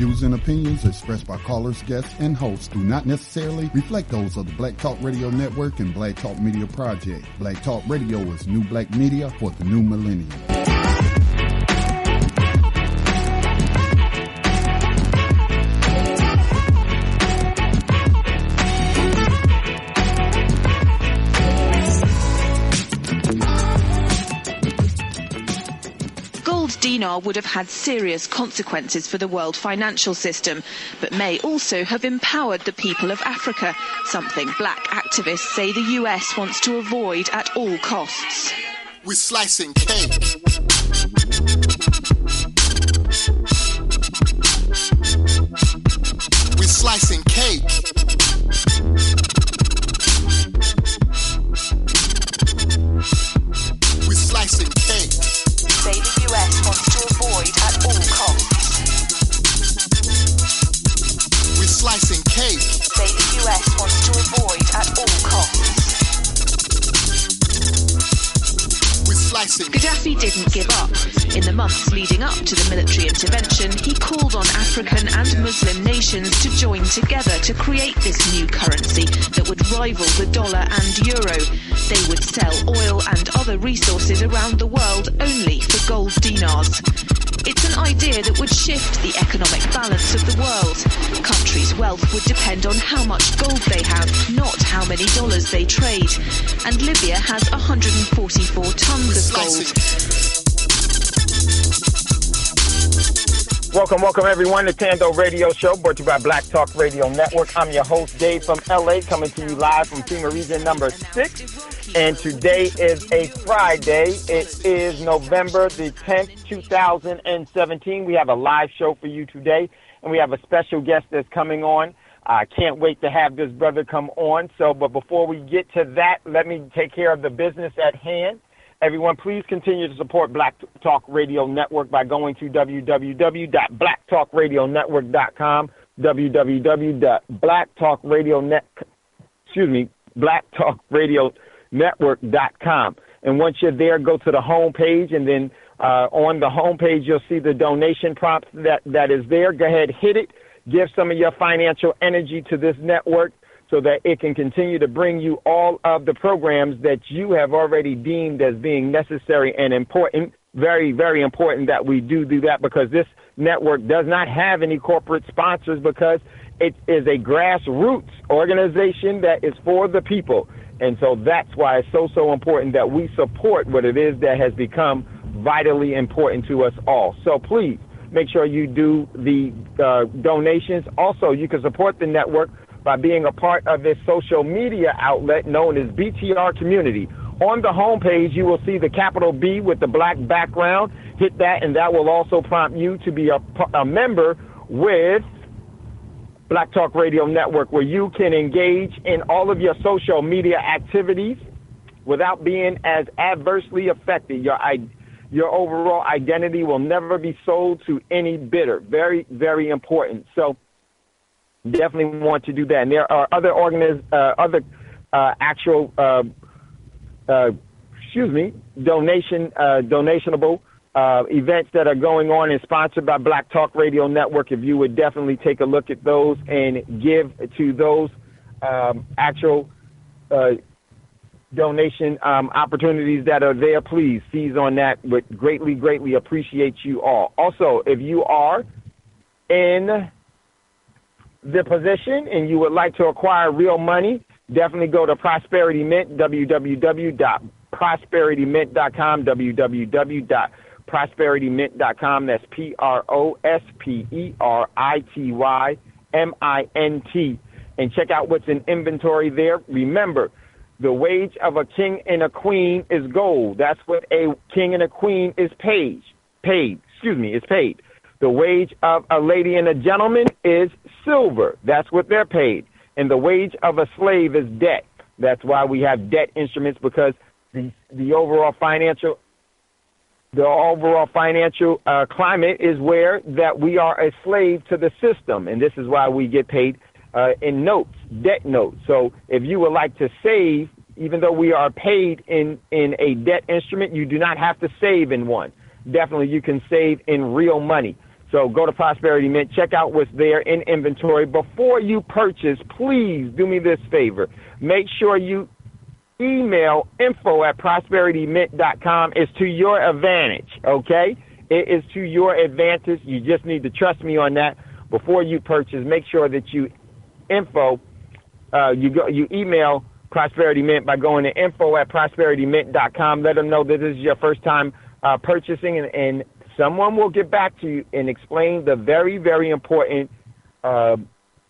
views and opinions expressed by callers, guests, and hosts do not necessarily reflect those of the Black Talk Radio Network and Black Talk Media Project. Black Talk Radio is new black media for the new millennium. Dinar would have had serious consequences for the world financial system, but may also have empowered the people of Africa, something black activists say the US wants to avoid at all costs. We're slicing cake. We're slicing cake. We're slicing cake. Say the US wants to avoid at all costs. We're slicing cake. Say the US wants to avoid at all costs. We're slicing. Gaddafi didn't give up. In the months leading up to the military intervention, he called on African and Muslim nations to join together to create this new currency that would rival the dollar and euro. They would sell oil and other resources around the world only for gold dinars. It's an idea that would shift the economic balance of the world. Countries' wealth would depend on how much gold they have, not how many dollars they trade. And Libya has 144 tons of gold. Welcome everyone to Thando Radio Show, brought to you by Black Talk Radio Network. I'm your host, Dave from LA, coming to you live from FEMA Region number 6. And today is a Friday. It is November the 10th, 2017. We have a live show for you today, and we have a special guest that's coming on. I can't wait to have this brother come on. But before we get to that, let me take care of the business at hand. Everyone, please continue to support Black Talk Radio Network by going to www.blacktalkradionetwork.com, blacktalkradionetwork.com. And once you're there, go to the home page, and then on the home page, you'll see the donation prompt that is there. Go ahead, hit it. Give some of your financial energy to this network so that it can continue to bring you all of the programs that you have already deemed as being necessary and important. Very, very important that we do that, because this network does not have any corporate sponsors, because it is a grassroots organization that is for the people. And so that's why it's so important that we support what it is that has become vitally important to us all. So please make sure you do the donations. Also, you can support the network by being a part of this social media outlet known as BTR Community. On the homepage, you will see the capital B with the black background. Hit that, and that will also prompt you to be a member with Black Talk Radio Network, where you can engage in all of your social media activities without being as adversely affected. Your overall identity will never be sold to any bidder. Very, very important. So definitely want to do that. And there are other donationable events that are going on and sponsored by Black Talk Radio Network. If you would definitely take a look at those and give to those donation opportunities that are there, please seize on that. Would greatly appreciate you all. Also, if you are in the position and you would like to acquire real money, definitely go to Prosperity Mint, www.prosperitymint.com, www.prosperitymint.com. That's PROSPERITYMINT. And check out what's in inventory there. Remember, the wage of a king and a queen is gold. That's what a king and a queen is paid. The wage of a lady and a gentleman is silver. That's what they're paid. And the wage of a slave is debt. That's why we have debt instruments, because the overall financial climate is where that we are a slave to the system. And this is why we get paid in notes, debt notes. So if you would like to save, even though we are paid in a debt instrument, you do not have to save in one. Definitely you can save in real money. So go to Prosperity Mint, check out what's there in inventory. Before you purchase, please do me this favor. Make sure you email info@prosperitymint.com. It's to your advantage, okay? It is to your advantage. You just need to trust me on that. Before you purchase, make sure that you email Prosperity Mint by going to info@prosperitymint.com. Let them know that this is your first time purchasing, and someone will get back to you and explain the very, very important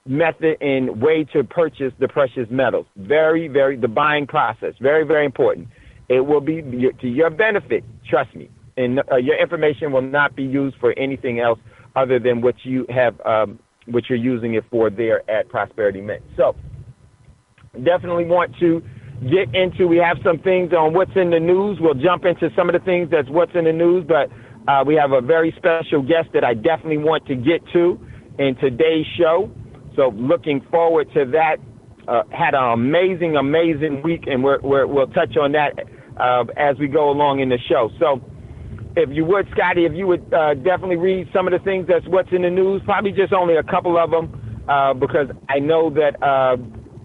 method and way to purchase the precious metals. The buying process, very, very important. It will be to your benefit, trust me. And your information will not be used for anything else other than what you have, what you're using it for there at Prosperity Mint. So definitely want to get into, we have some things on what's in the news. We'll jump into some of the things that's what's in the news, but we have a very special guest that I definitely want to get to in today's show. So looking forward to that. Had an amazing week, and we'll touch on that as we go along in the show. So if you would, Scotty, if you would definitely read some of the things that's what's in the news, probably just only a couple of them, because I know that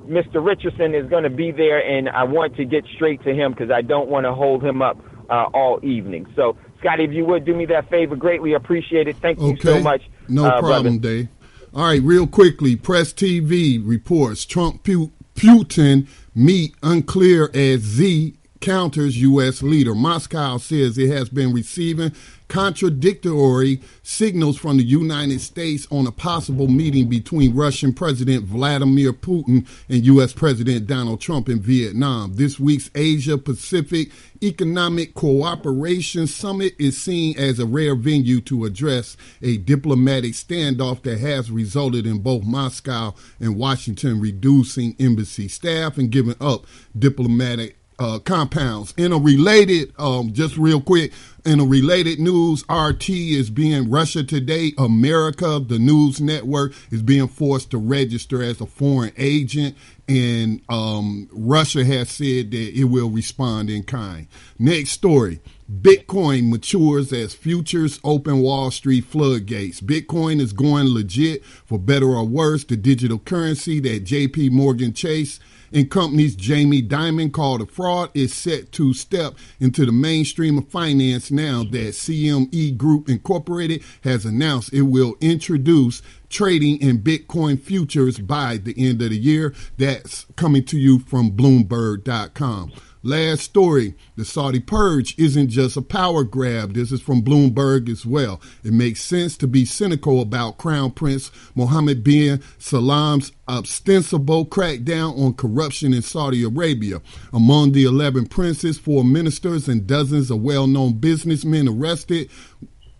Mr. Richardson is going to be there, and I want to get straight to him because I don't want to hold him up all evening. So, Scotty, if you would do me that favor, greatly appreciate it. Thank you so much. No problem, brother. Dave. All right, real quickly, Press TV reports Trump Putin meet unclear as Z counters U.S. leader. Moscow says it has been receiving contradictory signals from the United States on a possible meeting between Russian President Vladimir Putin and U.S. President Donald Trump in Vietnam. This week's Asia-Pacific Economic Cooperation Summit is seen as a rare venue to address a diplomatic standoff that has resulted in both Moscow and Washington reducing embassy staff and giving up diplomatic compounds. In a related, just real quick, in a related news, RT is being, Russia Today, America, the news network, is being forced to register as a foreign agent, and Russia has said that it will respond in kind. Next story. Bitcoin matures as futures open Wall Street floodgates. Bitcoin is going legit, for better or worse. The digital currency that JP Morgan Chase and company's Jamie Dimon called a fraud is set to step into the mainstream of finance now that CME Group Incorporated has announced it will introduce trading in Bitcoin futures by the end of the year. That's coming to you from Bloomberg.com. Last story, the Saudi purge isn't just a power grab. This is from Bloomberg as well. It makes sense to be cynical about Crown Prince Mohammed bin Salam's ostensible crackdown on corruption in Saudi Arabia. Among the 11 princes, 4 ministers, and dozens of well-known businessmen arrested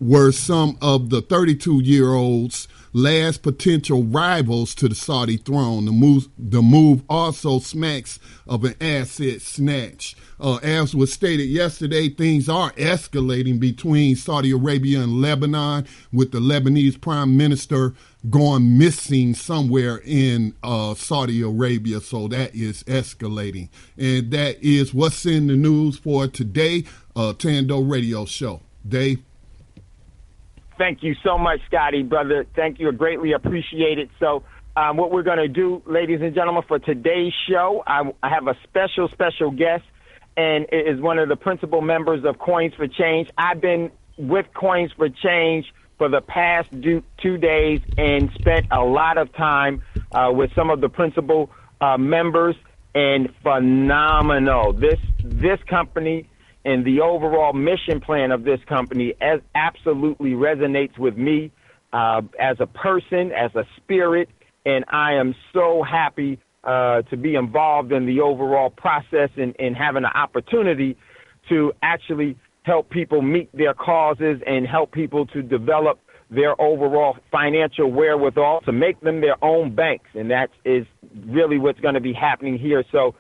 were some of the 32-year-olds last potential rivals to the Saudi throne. The move also smacks of an asset snatch. As was stated yesterday, things are escalating between Saudi Arabia and Lebanon, with the Lebanese prime minister going missing somewhere in Saudi Arabia. So that is escalating. And that is what's in the news for today, Thando Radio Show. Dave? Thank you so much, Scotty, brother. Thank you. I greatly appreciate it. So what we're going to do, ladies and gentlemen, for today's show, I have a special guest, and it is one of the principal members of Coins for Change. I've been with Coins for Change for the past 2 days and spent a lot of time with some of the principal members, and phenomenal. This company and the overall mission plan of this company absolutely resonates with me as a person, as a spirit, and I am so happy to be involved in the overall process and having an opportunity to actually help people meet their causes and help people to develop their overall financial wherewithal to make them their own banks, and that is really what's going to be happening here. So,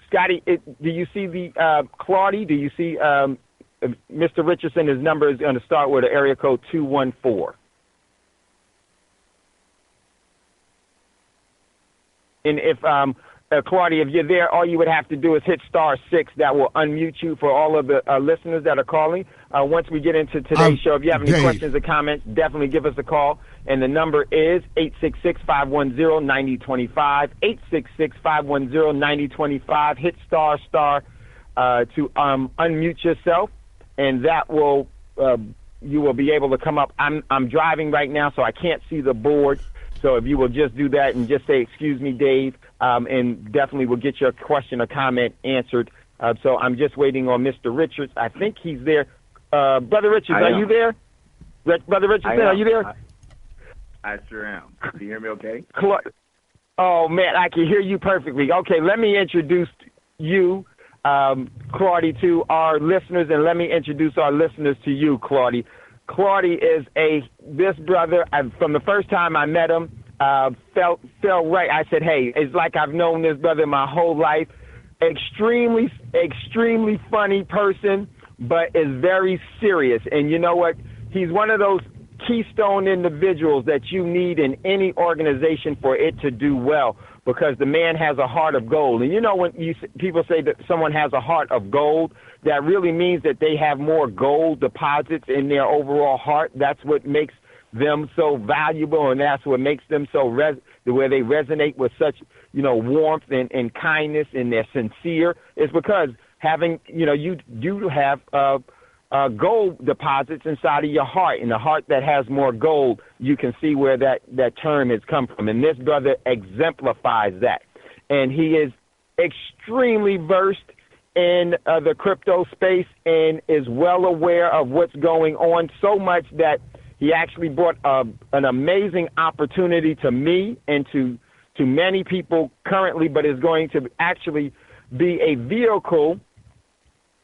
Scotty, do you see the Claudie? Do you see Mr. Richardson? His number is going to start with an area code 214. And if Claudia, if you're there, all you would have to do is hit *6. That will unmute you for all of the listeners that are calling. Once we get into today's show, if you have any questions or comments, definitely give us a call. And the number is 866-510-9025, 866-510-9025. Hit ** to unmute yourself, and that will you will be able to come up. I'm driving right now, so I can't see the board. So if you will just do that and just say, "Excuse me, Dave," and definitely will get your question or comment answered. So I'm just waiting on Mr. Richards. I think he's there. Brother Richards, are you there? Brother Richardson, are you there? I sure am. Can you hear me okay? Oh, man, I can hear you perfectly. Okay, let me introduce you, Claudia, to our listeners, and let me introduce our listeners to you, Claudia. Claudia is this brother. From the first time I met him, felt right. I said, hey, it's like I've known this brother my whole life. Extremely, extremely funny person, but is very serious. And you know what? He's one of those keystone individuals that you need in any organization for it to do well, because the man has a heart of gold. And you know, when people say that someone has a heart of gold, that really means that they have more gold deposits in their overall heart. That's what makes them so valuable, and that's what makes them so where they resonate with such, warmth and kindness, and they're sincere. It's because you do have gold deposits inside of your heart, and the heart that has more gold, you can see where that term has come from. And this brother exemplifies that. And he is extremely versed in the crypto space and is well aware of what's going on, so much that he actually brought an amazing opportunity to me and to many people currently, but is going to actually be a vehicle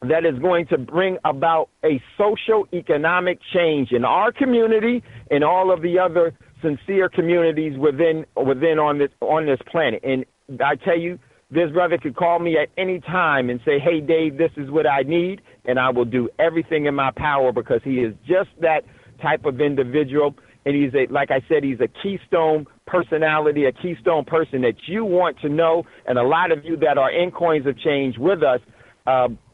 that is going to bring about a socio-economic change in our community and all of the other sincere communities within on this planet. And I tell you, this brother could call me at any time and say, "Hey, Dave, this is what I need," and I will do everything in my power, because he is just that type of individual. And he's like I said, he's a keystone personality, a keystone person that you want to know. And a lot of you that are in Coins of Change with us,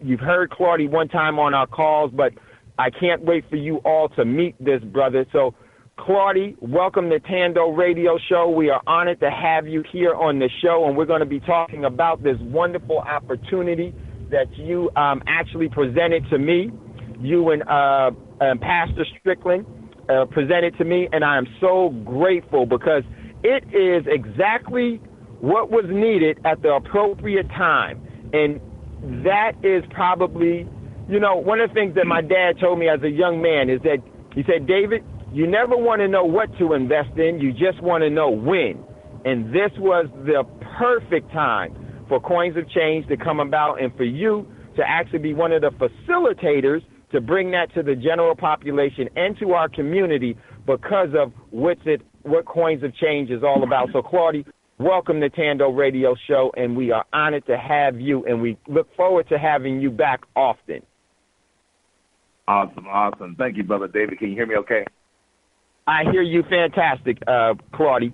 you've heard Claudia one time on our calls, but I can't wait for you all to meet this brother. So, Claudia, welcome to Thando Radio Show. We are honored to have you here on the show, and we're going to be talking about this wonderful opportunity that you actually presented to me. You and Pastor Strickland presented to me, and I am so grateful, because it is exactly what was needed at the appropriate time. And that is probably, one of the things that my dad told me as a young man is that he said, "David, you never want to know what to invest in, you just want to know when." And this was the perfect time for Coins of Change to come about, and for you to actually be one of the facilitators to bring that to the general population and to our community, because of what Coins of Change is all about. So, Claudia, welcome to Thando Radio Show, and we are honored to have you, and we look forward to having you back often. Awesome. Thank you, Brother David. Can you hear me okay? I hear you fantastic, Claudia.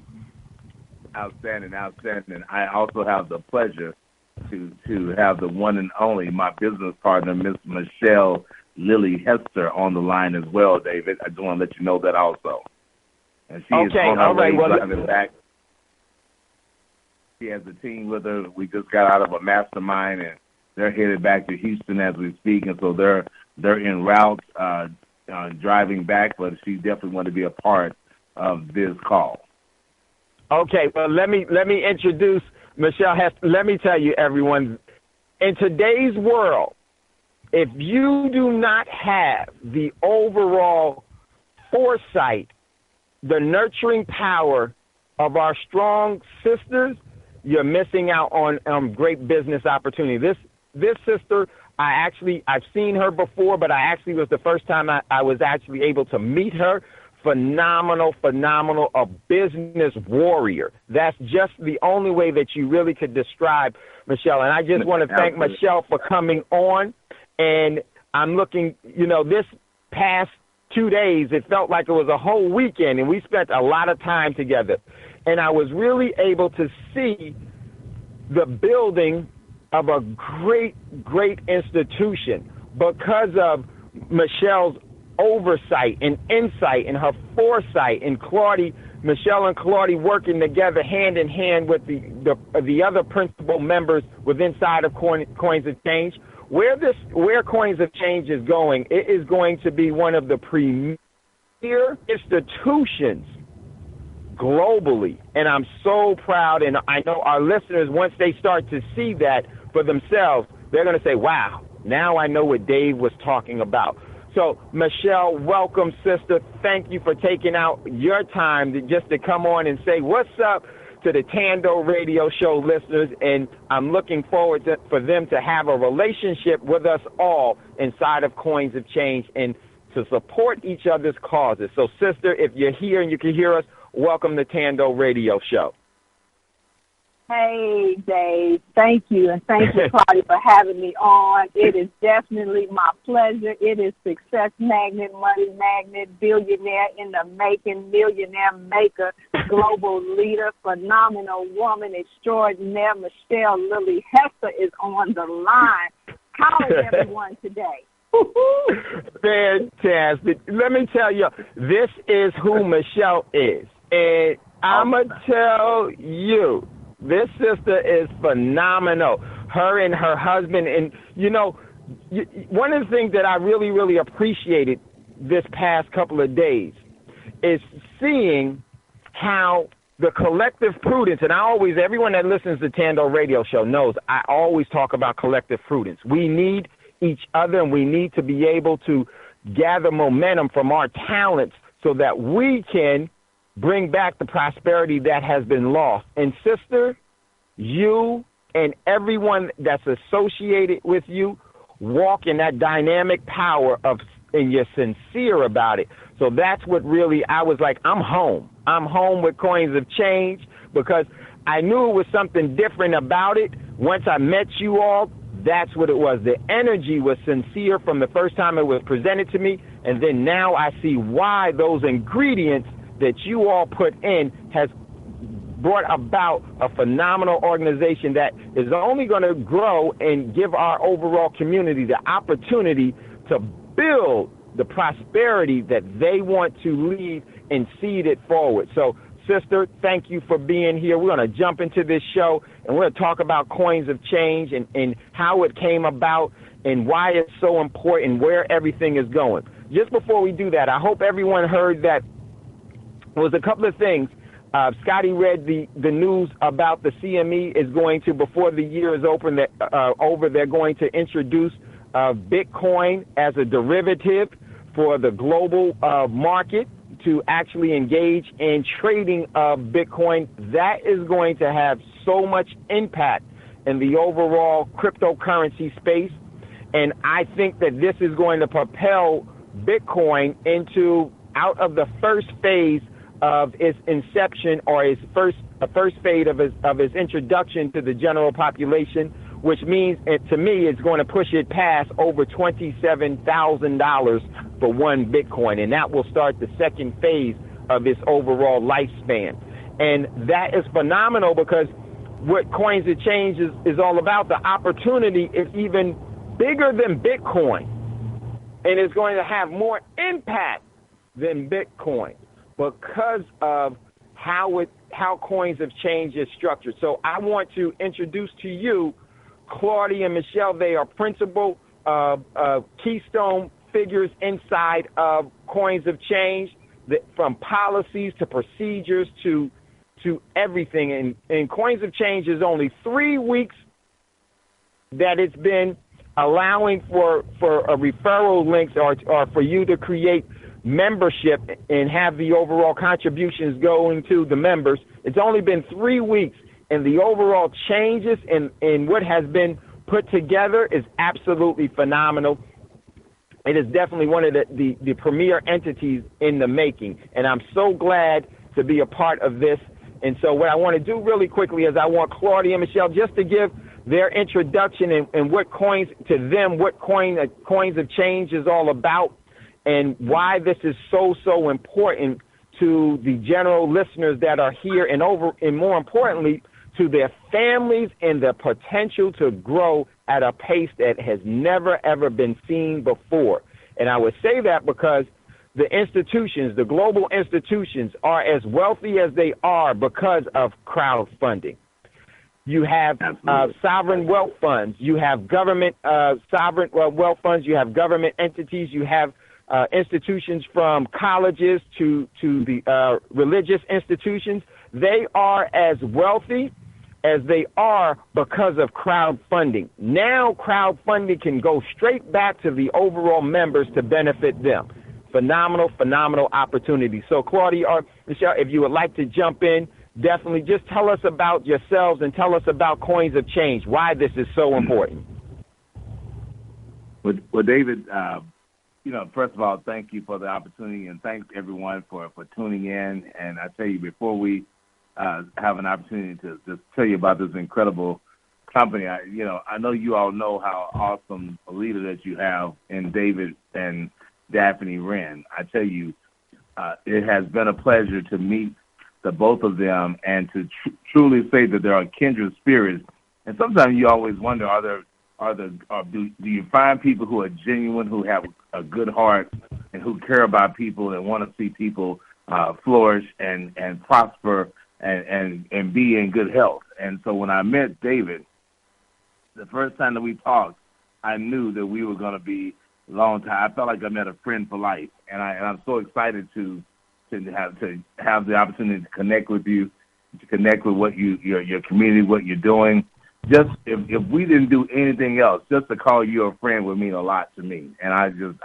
Outstanding. I also have the pleasure to have the one and only, my business partner, Miss Michelle Lily Hester, on the line as well, David. I just want to let you know that also. And she is on her way driving back. She has a team with her. We just got out of a mastermind, and they're headed back to Houston as we speak, and so they're en route driving back, but she definitely want to be a part of this call. Okay, well, let me introduce Michelle Hester. Let me tell you, everyone, in today's world, if you do not have the overall foresight, the nurturing power of our strong sisters, you're missing out on great business opportunity. This sister, I've seen her before, but I actually was the first time I was actually able to meet her. Phenomenal, a business warrior. That's just the only way that you really could describe Michelle. And I just want to thank Michelle for coming on. And I'm looking, this past 2 days, it felt like it was a whole weekend, and we spent a lot of time together. And I was really able to see the building of a great, great institution because of Michelle's oversight and insight and her foresight, and Michelle and Claudie working together hand in hand with the other principal members inside of Coins of Change. Where Coins of Change is going, it is going to be one of the premier institutions globally, and I'm so proud, and I know our listeners, once they start to see that for themselves, they're going to say, wow, now I know what Dave was talking about. So, Michelle, welcome, sister. Thank you for taking out your time just to come on and say what's up to the Thando Radio Show listeners, and I'm looking forward for them to have a relationship with us all inside of Coins of Change and to support each other's causes. So, sister, if you're here and you can hear us, welcome to Thando Radio Show. Hey, Dave. Thank you, and thank you, Claudia, for having me on. It is definitely my pleasure. It is Success Magnet, Money Magnet, Billionaire in the Making, Millionaire Maker, Global Leader, Phenomenal Woman Extraordinaire. Michelle Lily Hester is on the line. How is everyone today? Fantastic. Let me tell you, this is who Michelle is. And I'm going to tell you, this sister is phenomenal. Her and her husband. And, you know, one of the things that I really, really appreciated this past couple of days is seeing how the collective prudence, and everyone that listens to Thando Radio Show knows I always talk about collective prudence. We need each other, and we need to be able to gather momentum from our talents so that we can bring back the prosperity that has been lost. And sister, you and everyone that's associated with you walk in that dynamic power and you're sincere about it. So that's what really, I was like, I'm home. I'm home with Coins of Change because I knew it was something different about it. Once I met you all, that's what it was. The energy was sincere from the first time it was presented to me, and then now I see why those ingredients that you all put in has brought about a phenomenal organization that is only going to grow and give our overall community the opportunity to build the prosperity that they want to leave and seed it forward. So, sister, thank you for being here. We're going to jump into this show, and we're going to talk about Coins of Change and how it came about and why it's so important, where everything is going. Just before we do that, I hope everyone heard that there was a couple of things. Scotty read the news about the CME is going to, before the year is over, they're going to introduce Bitcoin as a derivative for the global market to actually engage in trading of Bitcoin. That is going to have so much impact in the overall cryptocurrency space. And I think that this is going to propel Bitcoin out of the first phase of its inception, or its first phase of its introduction to the general population, which means, to me, it's going to push it past over $27,000 for one Bitcoin, and that will start the second phase of its overall lifespan. And that is phenomenal because what Coins of Change is all about, the opportunity is even bigger than Bitcoin, and it's going to have more impact than Bitcoin because of how Coins of Change is structured. So I want to introduce to you Claudia and Michelle. They are principal keystone figures inside of Coins of Change, from policies to procedures to everything. And Coins of Change is only 3 weeks that it's been allowing for referral links or for you to create membership and have the overall contributions going to the members. It's only been 3 weeks, and the overall changes in what has been put together is absolutely phenomenal. It is definitely one of the premier entities in the making, and I'm so glad to be a part of this. And so what I want to do really quickly is I want Claudia and Michelle just to give their introduction and what Coins of Change is all about, and why this is so important to the general listeners that are here, and more importantly, to their families and the potential to grow at a pace that has never, ever been seen before. And I would say that because the institutions, the global institutions, are as wealthy as they are because of crowdfunding. You have sovereign wealth funds. You have government sovereign wealth funds. You have government entities. You have institutions from colleges to the religious institutions. They are as wealthy as they are because of crowdfunding. Now crowdfunding can go straight back to the overall members to benefit them. Phenomenal opportunity. So, Claudia or Michelle, if you would like to jump in, definitely just tell us about yourselves and tell us about Coins of Change, why this is so important. Well, David, first of all, thank you for the opportunity, and thanks everyone for tuning in. And I tell you, before we have an opportunity to just tell you about this incredible company, I know you all know how awesome a leader that you have in David and Daphne Wren. I tell you, it has been a pleasure to meet the both of them and to truly say that there are kindred spirits. And sometimes you always wonder, do you find people who are genuine, who have a good heart, and who care about people and want to see people flourish and prosper and be in good health. And so when I met David, the first time that we talked, I knew that we were going to be a long time. I felt like I met a friend for life, and I'm so excited to have the opportunity to connect with you, to connect with what your community, what you're doing. Just if we didn't do anything else, just to call you a friend would mean a lot to me. And just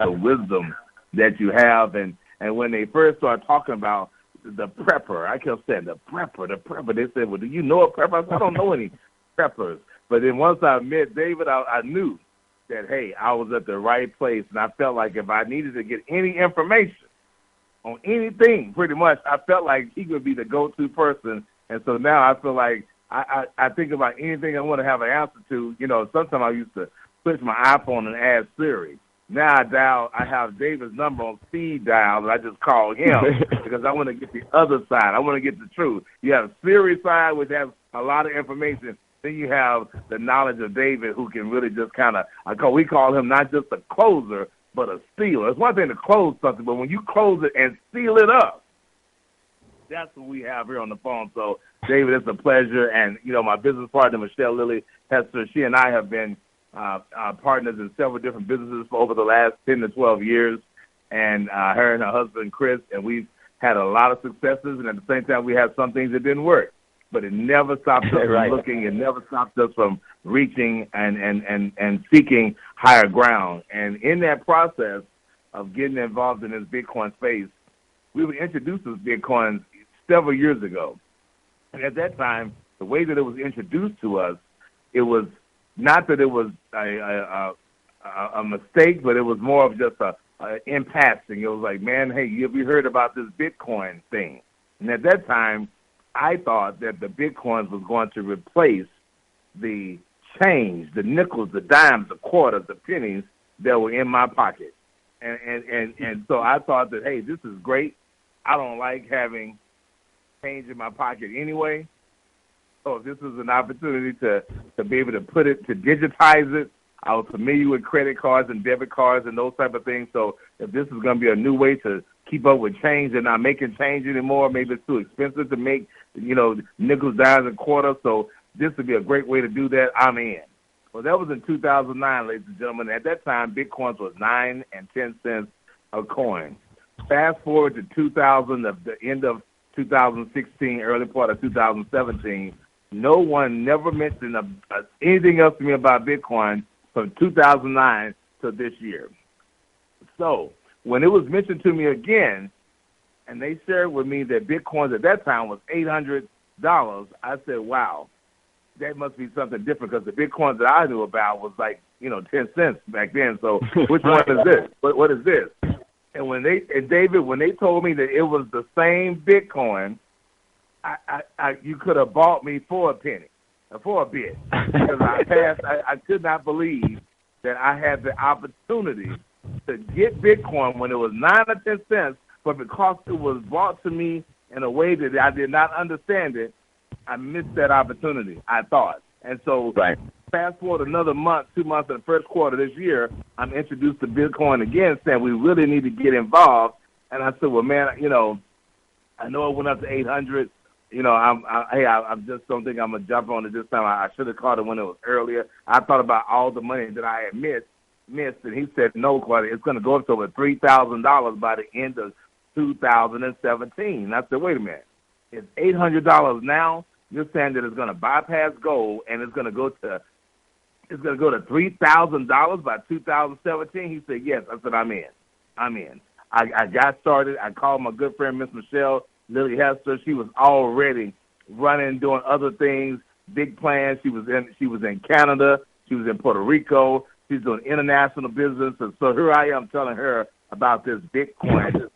the wisdom that you have. And when they first started talking about the prepper, I kept saying the prepper. They said, well, do you know a prepper? I said, I don't know any preppers. But then once I met David, I knew that, hey, I was at the right place. And I felt like if I needed to get any information on anything, pretty much, I felt like he would be the go-to person. And so now I feel like I think about anything I want to have an answer to. Sometimes I used to push my iPhone and ask Siri. Now I have David's number on speed dial, and I just call him because I want to get the other side. I want to get the truth. You have Siri's side, which has a lot of information. Then you have the knowledge of David, who can really just we call him not just a closer, but a sealer. It's one thing to close something, but when you close it and seal it up, that's what we have here on the phone. So, David, it's a pleasure. And, my business partner, Michelle Lily Hester, she and I have been partners in several different businesses for over the last 10 to 12 years. And her and her husband, Chris, and we've had a lot of successes. And at the same time, we had some things that didn't work. But it never stopped us from looking. It never stopped us from reaching and seeking higher ground. And in that process of getting involved in this Bitcoin space, we were introduced to Bitcoin several years ago. And at that time, the way that it was introduced to us, it was not that it was a mistake, but it was more of just in passing. It was like, man, hey, have you heard about this Bitcoin thing? And at that time, I thought that the Bitcoins was going to replace the change, the nickels, the dimes, the quarters, the pennies that were in my pocket. And so I thought that, hey, this is great. I don't like having change in my pocket anyway. So if this is an opportunity to be able to put it, to digitize it, I was familiar with credit cards and debit cards and those type of things. So if this is going to be a new way to keep up with change and not making change anymore, maybe it's too expensive to make, nickels, dimes, and quarters. So this would be a great way to do that. I'm in. Well, that was in 2009, ladies and gentlemen. At that time, Bitcoins was 9 and 10 cents a coin. Fast forward to 2000, the end of 2016, early part of 2017, no one never mentioned anything else to me about Bitcoin from 2009 to this year. So when it was mentioned to me again, and they shared with me that Bitcoin at that time was $800, I said, wow, that must be something different, because the Bitcoins that I knew about was like, 10 cents back then. So which one is this? What is this? And David, when they told me that it was the same Bitcoin, you could have bought me for a penny, for a bit, because I could not believe that I had the opportunity to get Bitcoin when it was 9 or 10 cents, but because it was brought to me in a way that I did not understand it, I missed that opportunity, I thought. And so fast forward another month, 2 months in the first quarter this year, I'm introduced to Bitcoin again, saying we really need to get involved. And I said, well, man, I know it went up to 800. I just don't think I'm going to jump on it this time. I should have caught it when it was earlier. I thought about all the money that I had missed, and he said, no, Claudia, it's going to go up to over $3,000 by the end of 2017. And I said, wait a minute. It's $800 now. You're saying that it's going to bypass gold and it's going to go to $3,000 by 2017? He said, yes. I said, I'm in. I got started. I called my good friend, Miss Michelle Lily Hester. She was already running, doing other things, big plans. She was in Canada. She was in Puerto Rico. She's doing international business. And so here I am telling her about this Bitcoin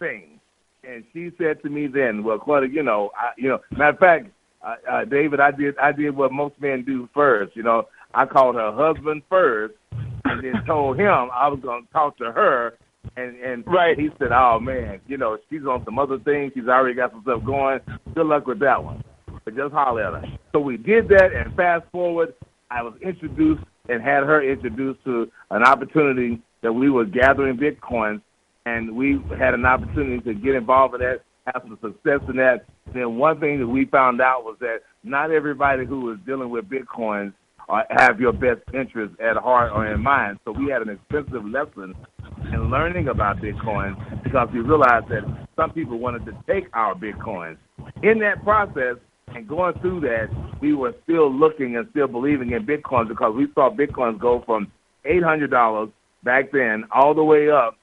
thing. And she said to me then, well, Claudia, matter of fact, David, I did what most men do first. I called her husband first and then told him I was going to talk to her. And he said, oh, man, she's on some other things. She's already got some stuff going. Good luck with that one. But just holler at her. So we did that, and fast forward, I was introduced and had her introduced to an opportunity that we were gathering Bitcoins, and we had an opportunity to get involved in that, have some success in that. And then one thing that we found out was that not everybody who is dealing with Bitcoins have your best interest at heart or in mind. So we had an expensive lesson in learning about Bitcoin because we realized that some people wanted to take our Bitcoins. In that process and going through that, we were still looking and still believing in Bitcoins because we saw Bitcoins go from $800 back then all the way up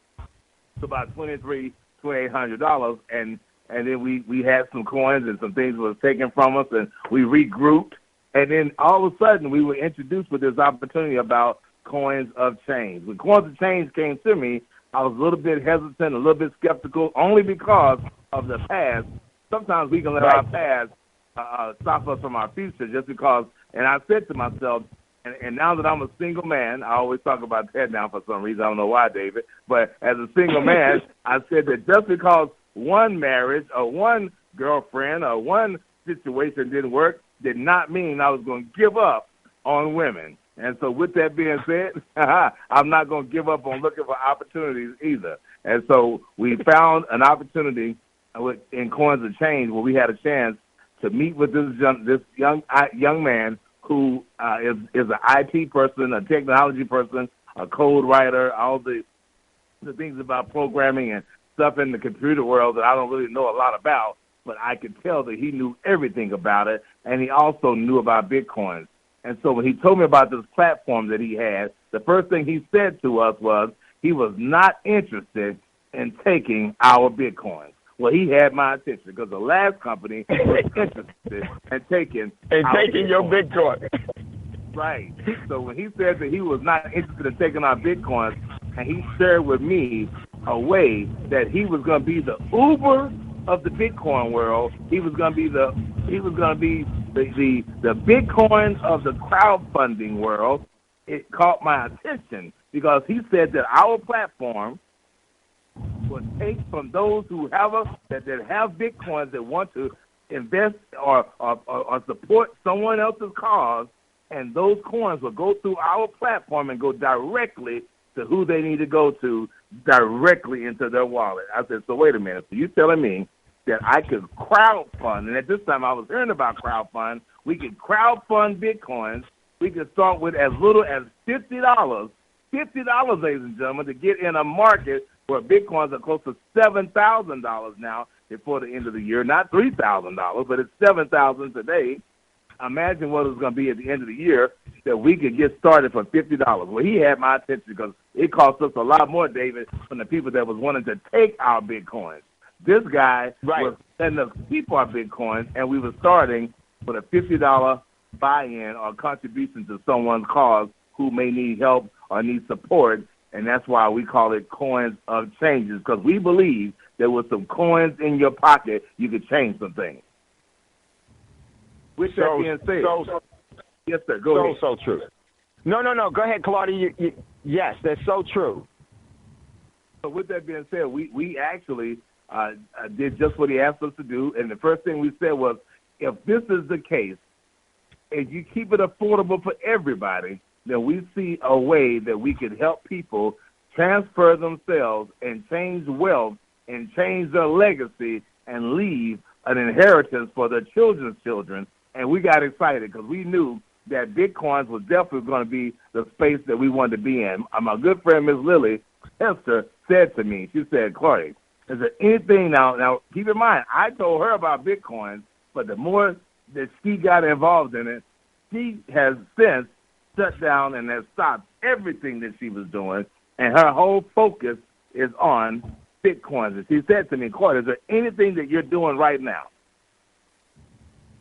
to about $2,800, and then we had some coins and some things was taken from us, and we regrouped, and then all of a sudden we were introduced with this opportunity about coins of change. When coins of change came to me, I was a little bit hesitant, a little bit skeptical, only because of the past. Sometimes we can let our past stop us from our future just because, and I said to myself, and now that I'm a single man, I always talk about that now for some reason. I don't know why, David. But as a single man, I said that just because one marriage or one girlfriend or one situation didn't work did not mean I was going to give up on women. And so with that being said, I'm not going to give up on looking for opportunities either. And so we found an opportunity in Coins of Change where we had a chance to meet with this young man who is an IT person, a technology person, a code writer, all the things about programming and stuff in the computer world that I don't really know a lot about, but I could tell that he knew everything about it, and he also knew about Bitcoin. And so when he told me about this platform that he had, the first thing he said to us was he was not interested in taking our Bitcoins. Well, he had my attention because the last company was interested in taking your Bitcoin. Right. So when he said that he was not interested in taking our Bitcoins, and he shared with me a way that he was going to be the Uber of the Bitcoin world, he was going to be the Bitcoin of the crowdfunding world, it caught my attention because he said that our platform would take from those who have that have Bitcoins that want to invest or support someone else's cause, and those coins will go through our platform and go directly to who they need to go to, directly into their wallet. I said, so wait a minute. So you're telling me that I could crowdfund, and at this time I was hearing about crowdfund. We could crowdfund Bitcoins. We could start with as little as $50, ladies and gentlemen, to get in a market where Bitcoins are close to $7,000 now before the end of the year. Not $3,000, but it's $7,000 today. Imagine what it's going to be at the end of the year that we could get started for $50. Well, he had my attention because it cost us a lot more, David, from the people that was wanting to take our Bitcoins. This guy was letting us keep our Bitcoins, and we were starting with a $50 buy-in or contribution to someone's cause who may need help or need support, and that's why we call it Coins of Changes, because we believe that with some coins in your pocket, you could change some things. With that being said, yes, sir, go ahead. So true. No. Go ahead, Claudia. Yes, that's so true. So with that being said, we actually did just what he asked us to do, and the first thing we said was, if this is the case, if you keep it affordable for everybody, then we see a way that we could help people transfer themselves and change wealth and change their legacy and leave an inheritance for their children's children. And we got excited because we knew that Bitcoins was definitely going to be the space that we wanted to be in. My good friend, Miss Lily Hester, said to me, she said, Claudia, is there anything now keep in mind, I told her about Bitcoin, but the more that she got involved in it, she has since shut down and has stopped everything that she was doing, and her whole focus is on Bitcoins. And she said to me, Claudia, is there anything that you're doing right now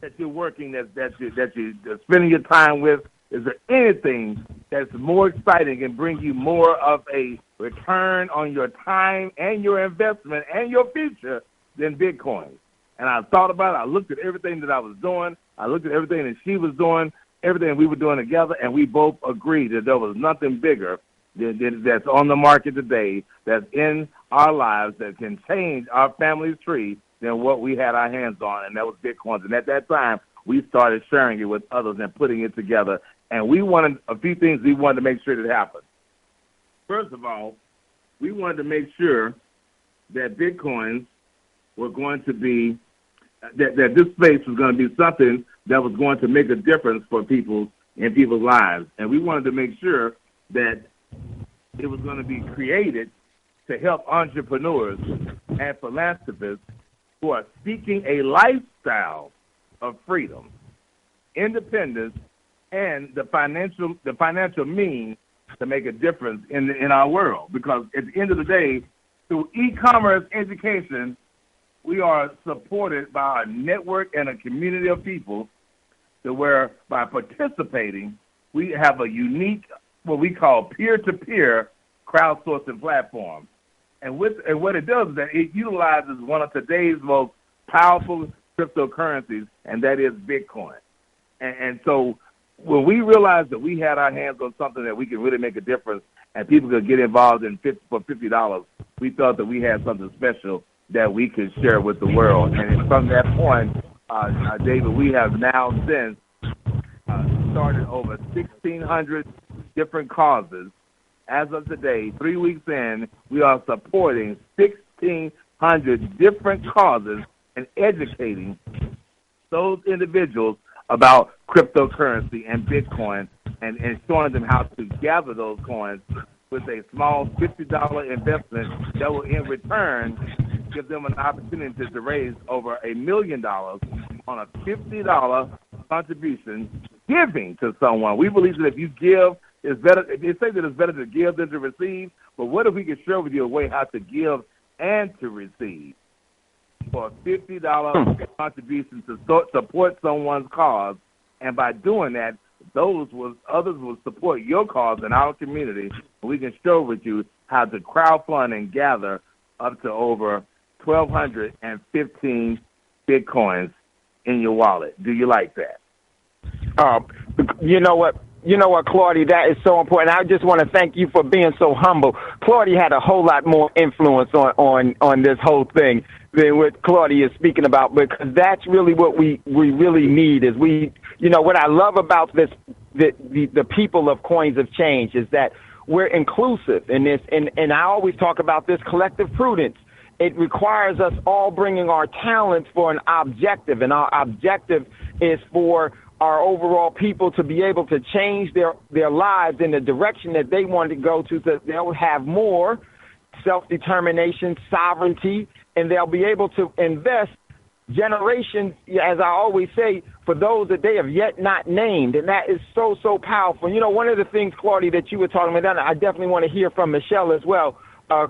that you're working, that you're spending your time with? Is there anything that's more exciting and bring you more of a return on your time and your investment and your future than Bitcoin? And I thought about it. I looked at everything that I was doing. I looked at everything that she was doing, everything we were doing together, and we both agreed that there was nothing bigger that's on the market today, that's in our lives, that can change our family's tree than what we had our hands on, and that was Bitcoins. And at that time, we started sharing it with others and putting it together. And we wanted a few things we wanted to make sure that happened. First of all, we wanted to make sure that Bitcoins were going to be, that this space was going to be something that was going to make a difference for people's lives. And we wanted to make sure that it was going to be created to help entrepreneurs and philanthropists who are seeking a lifestyle of freedom, independence, and the financial means to make a difference in our world. Because at the end of the day, through e-commerce education, we are supported by a network and a community of people to where by participating, we have a unique, what we call peer-to-peer crowdsourcing platform. And what it does is that it utilizes one of today's most powerful cryptocurrencies, and that is Bitcoin. And so when we realized that we had our hands on something that we could really make a difference and people could get involved in for $50, we thought that we had something special that we could share with the world. And from that point, David, we have now since started over 1,600 different causes. As of today, 3 weeks in, we are supporting 1,600 different causes and educating those individuals about cryptocurrency and Bitcoin and showing them how to gather those coins with a small $50 investment that will in return give them an opportunity to raise over $1 million on a $50 contribution giving to someone. We believe that if you give, it's better. They say that it's better to give than to receive, but what if we could share with you a way how to give and to receive for a $50 contribution to support someone's cause, and by doing that, others will support your cause in our community. We can share with you how to crowdfund and gather up to over 1,215 Bitcoins in your wallet. Do you like that? You know what, Claudia, that is so important. I just want to thank you for being so humble. Claudia had a whole lot more influence on this whole thing than what Claudia is speaking about, because that's really what we really need is what I love about this, the people of Coins of Change is that we're inclusive in this. And I always talk about this collective prudence. It requires us all bringing our talents for an objective, and our objective is for our overall people to be able to change their lives in the direction that they want to go to, so they'll have more self-determination, sovereignty, and they'll be able to invest generations, as I always say, for those that they have yet not named. And that is so, so powerful. One of the things, Claudia, that you were talking about, I definitely want to hear from Michelle as well,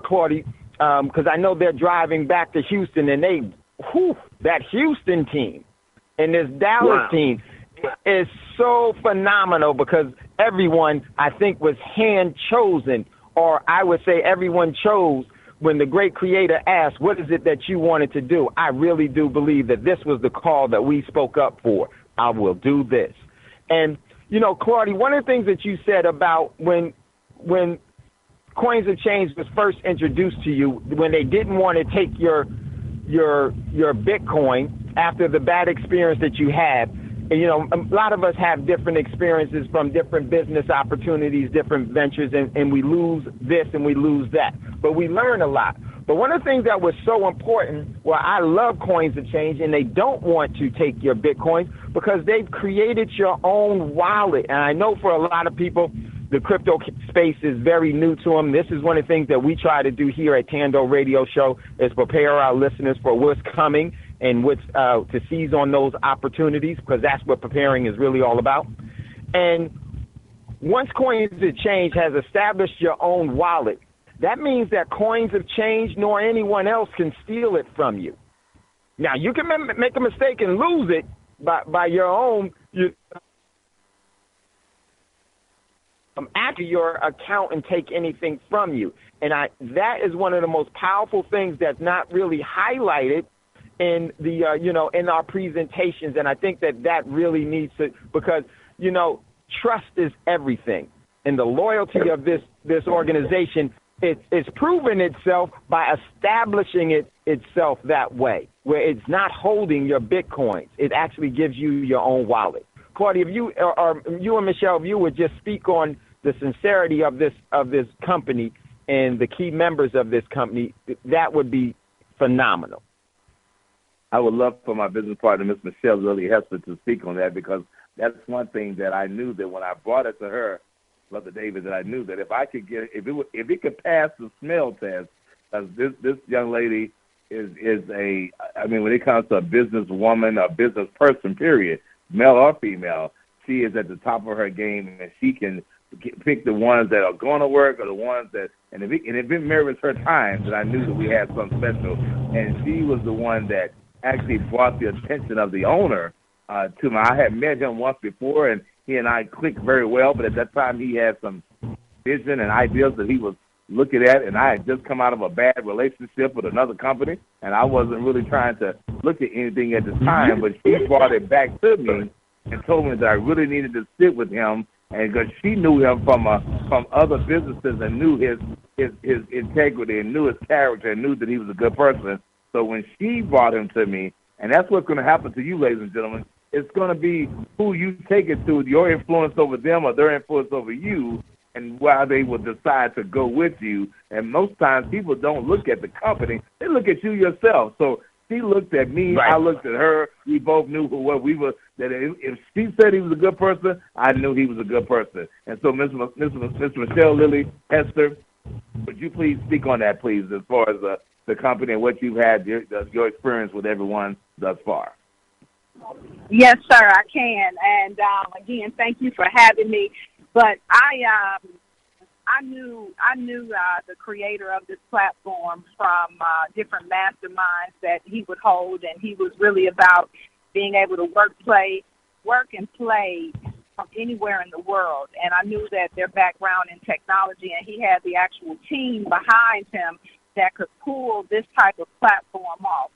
Claudia, because I know they're driving back to Houston, and that Houston team and this Dallas team is so phenomenal, because everyone, I think, was hand-chosen, or I would say everyone chose when the great creator asked, what is it that you wanted to do? I really do believe that this was the call that we spoke up for. I will do this. And, Claudia, one of the things that you said about when Coins of Change was first introduced to you, when they didn't want to take your Bitcoin, after the bad experience that you had. You know, a lot of us have different experiences from different business opportunities, different ventures, and we lose this and we lose that. But we learn a lot. But one of the things that was so important, well, I love Coins of Change, and they don't want to take your Bitcoins because they've created your own wallet. And I know for a lot of people, the crypto space is very new to them. This is one of the things that we try to do here at Thando Radio Show is prepare our listeners for what's coming and what's to seize on those opportunities, because that's what preparing is really all about. And once Coins of Change has established your own wallet, that means that Coins of Change nor anyone else can steal it from you. Now, you can make a mistake and lose it by your own after your account and take anything from you. And that is one of the most powerful things that's not really highlighted in the in our presentations. And I think that really needs to, because trust is everything, and the loyalty of this organization, it's proven itself by establishing itself that way, where it's not holding your Bitcoins. It actually gives you your own wallet. Claudia, if you or you and Michelle, if you would just speak on the sincerity of this company and the key members of this company, that would be phenomenal. I would love for my business partner, Miss Michelle Lily Hester, to speak on that, because that's one thing that I knew that when I brought it to her, Brother David, that I knew that if I could get if it could pass the smell test, this young lady is when it comes to a business woman, a business person, period, male or female, she is at the top of her game, and she can pick the ones that are going to work or the ones that, and if it merits her time, that I knew that we had something special. And she was the one that actually brought the attention of the owner to me. I had met him once before, and he and I clicked very well, but at that time he had some vision and ideas that he was looking at, and I had just come out of a bad relationship with another company, and I wasn't really trying to look at anything at the time, but she brought it back to me and told me that I really needed to sit with him, and because she knew him from other businesses and knew his integrity and knew his character and knew that he was a good person. So when she brought him to me, and that's what's going to happen to you, ladies and gentlemen, it's going to be who you take it to, your influence over them or their influence over you, and why they will decide to go with you. And most times people don't look at the company, they look at you yourself. So she looked at me, right. I looked at her, we both knew what we were, that if she said he was a good person, I knew he was a good person. And so Ms. Michelle Lily Hester, would you please speak on that, please, as far as the company and what you've had, your experience with everyone thus far? Yes, sir, I can. And again, thank you for having me. But I knew the creator of this platform from different masterminds that he would hold, and he was really about being able to work and play from anywhere in the world. And I knew that their background in technology, and he had the actual team behind him that could pull this type of platform off.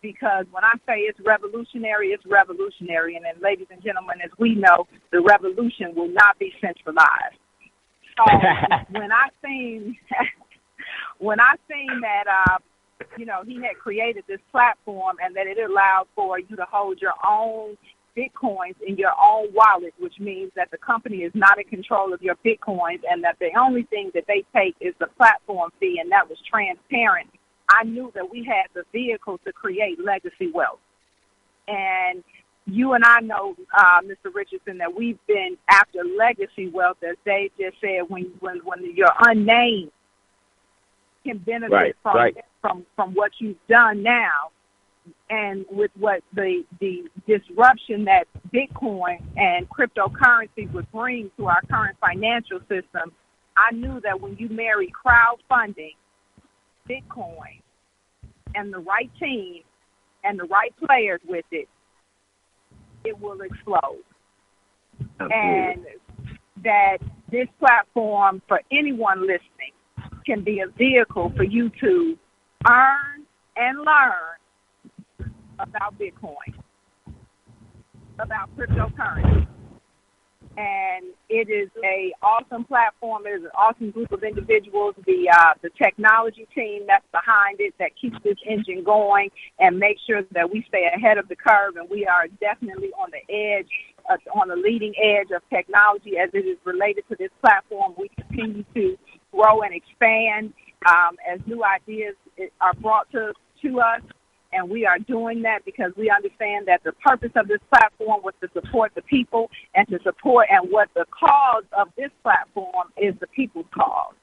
Because when I say it's revolutionary, it's revolutionary. And then, ladies and gentlemen, as we know, the revolution will not be centralized. So when I seen that, he had created this platform and that it allowed for you to hold your own Bitcoins in your own wallet, which means that the company is not in control of your Bitcoins and that the only thing that they take is the platform fee, and that was transparent. I knew that we had the vehicle to create legacy wealth. And you and I know, Mr. Richardson, that we've been after legacy wealth, as Dave just said, when you're unnamed can benefit from what you've done now. And with what the disruption that Bitcoin and cryptocurrency would bring to our current financial system, I knew that when you marry crowdfunding, Bitcoin, and the right team and the right players with it, it will explode. Absolutely. And that this platform, for anyone listening, can be a vehicle for you to earn and learn about Bitcoin, about cryptocurrency, and it is a awesome platform. It is an awesome group of individuals. The technology team that's behind it that keeps this engine going and makes sure that we stay ahead of the curve, and we are definitely on the edge, on the leading edge of technology as it is related to this platform. We continue to grow and expand as new ideas are brought to us. And we are doing that because we understand that the purpose of this platform was to support the people and what the cause of this platform is the people's cause.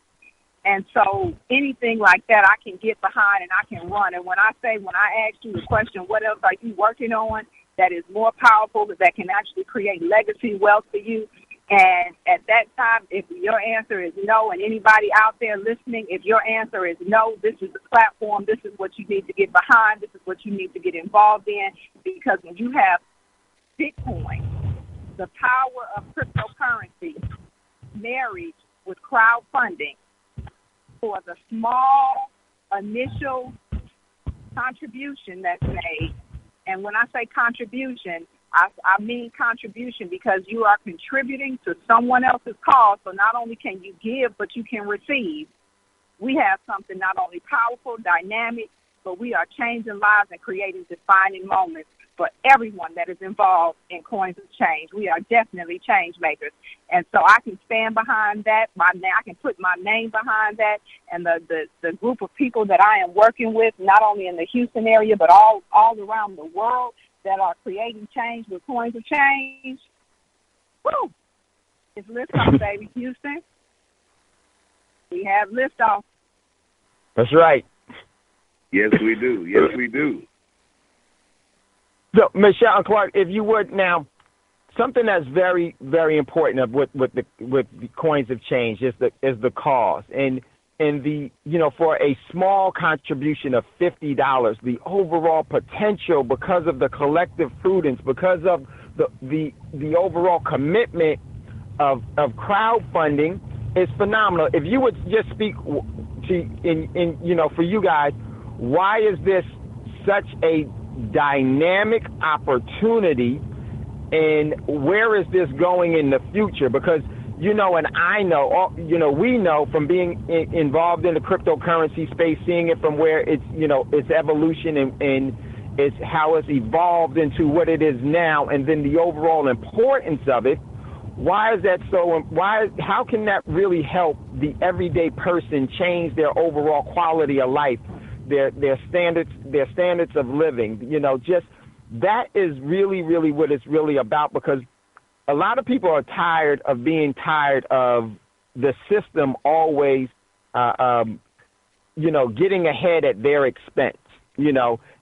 And so anything like that I can get behind and I can run. And when I ask you the question, what else are you working on that is more powerful, that can actually create legacy wealth for you? And at that time, if your answer is no, and anybody out there listening, if your answer is no, this is the platform, this is what you need to get behind, this is what you need to get involved in, because when you have Bitcoin, the power of cryptocurrency married with crowdfunding for the small initial contribution that's made, and when I say contribution, I mean contribution because you are contributing to someone else's cause. So not only can you give, but you can receive. We have something not only powerful, dynamic, but we are changing lives and creating defining moments for everyone that is involved in Coins of Change. We are definitely change makers. And so I can stand behind that. I can put my name behind that. And the group of people that I am working with, not only in the Houston area, but all around the world, that are creating change with Coins of Change. Woo! It's liftoff, baby, Houston. We have liftoff. That's right. Yes, we do. Yes, we do. So, Michelle and Clark, if you would now, something that's very, very important with the Coins of Change is the cause. And for a small contribution of $50, the overall potential, because of the collective prudence, because of the overall commitment of crowdfunding, is phenomenal. If you would just speak for you guys, why is this such a dynamic opportunity, and where is this going in the future? Because and I know, we know from being involved in the cryptocurrency space, seeing it from where it's, its evolution and it's how it's evolved into what it is now, and then the overall importance of it. Why is that so? How can that really help the everyday person change their overall quality of life, their standards of living? Just that is really, really what it's really about, because a lot of people are tired of being tired of the system always, getting ahead at their expense,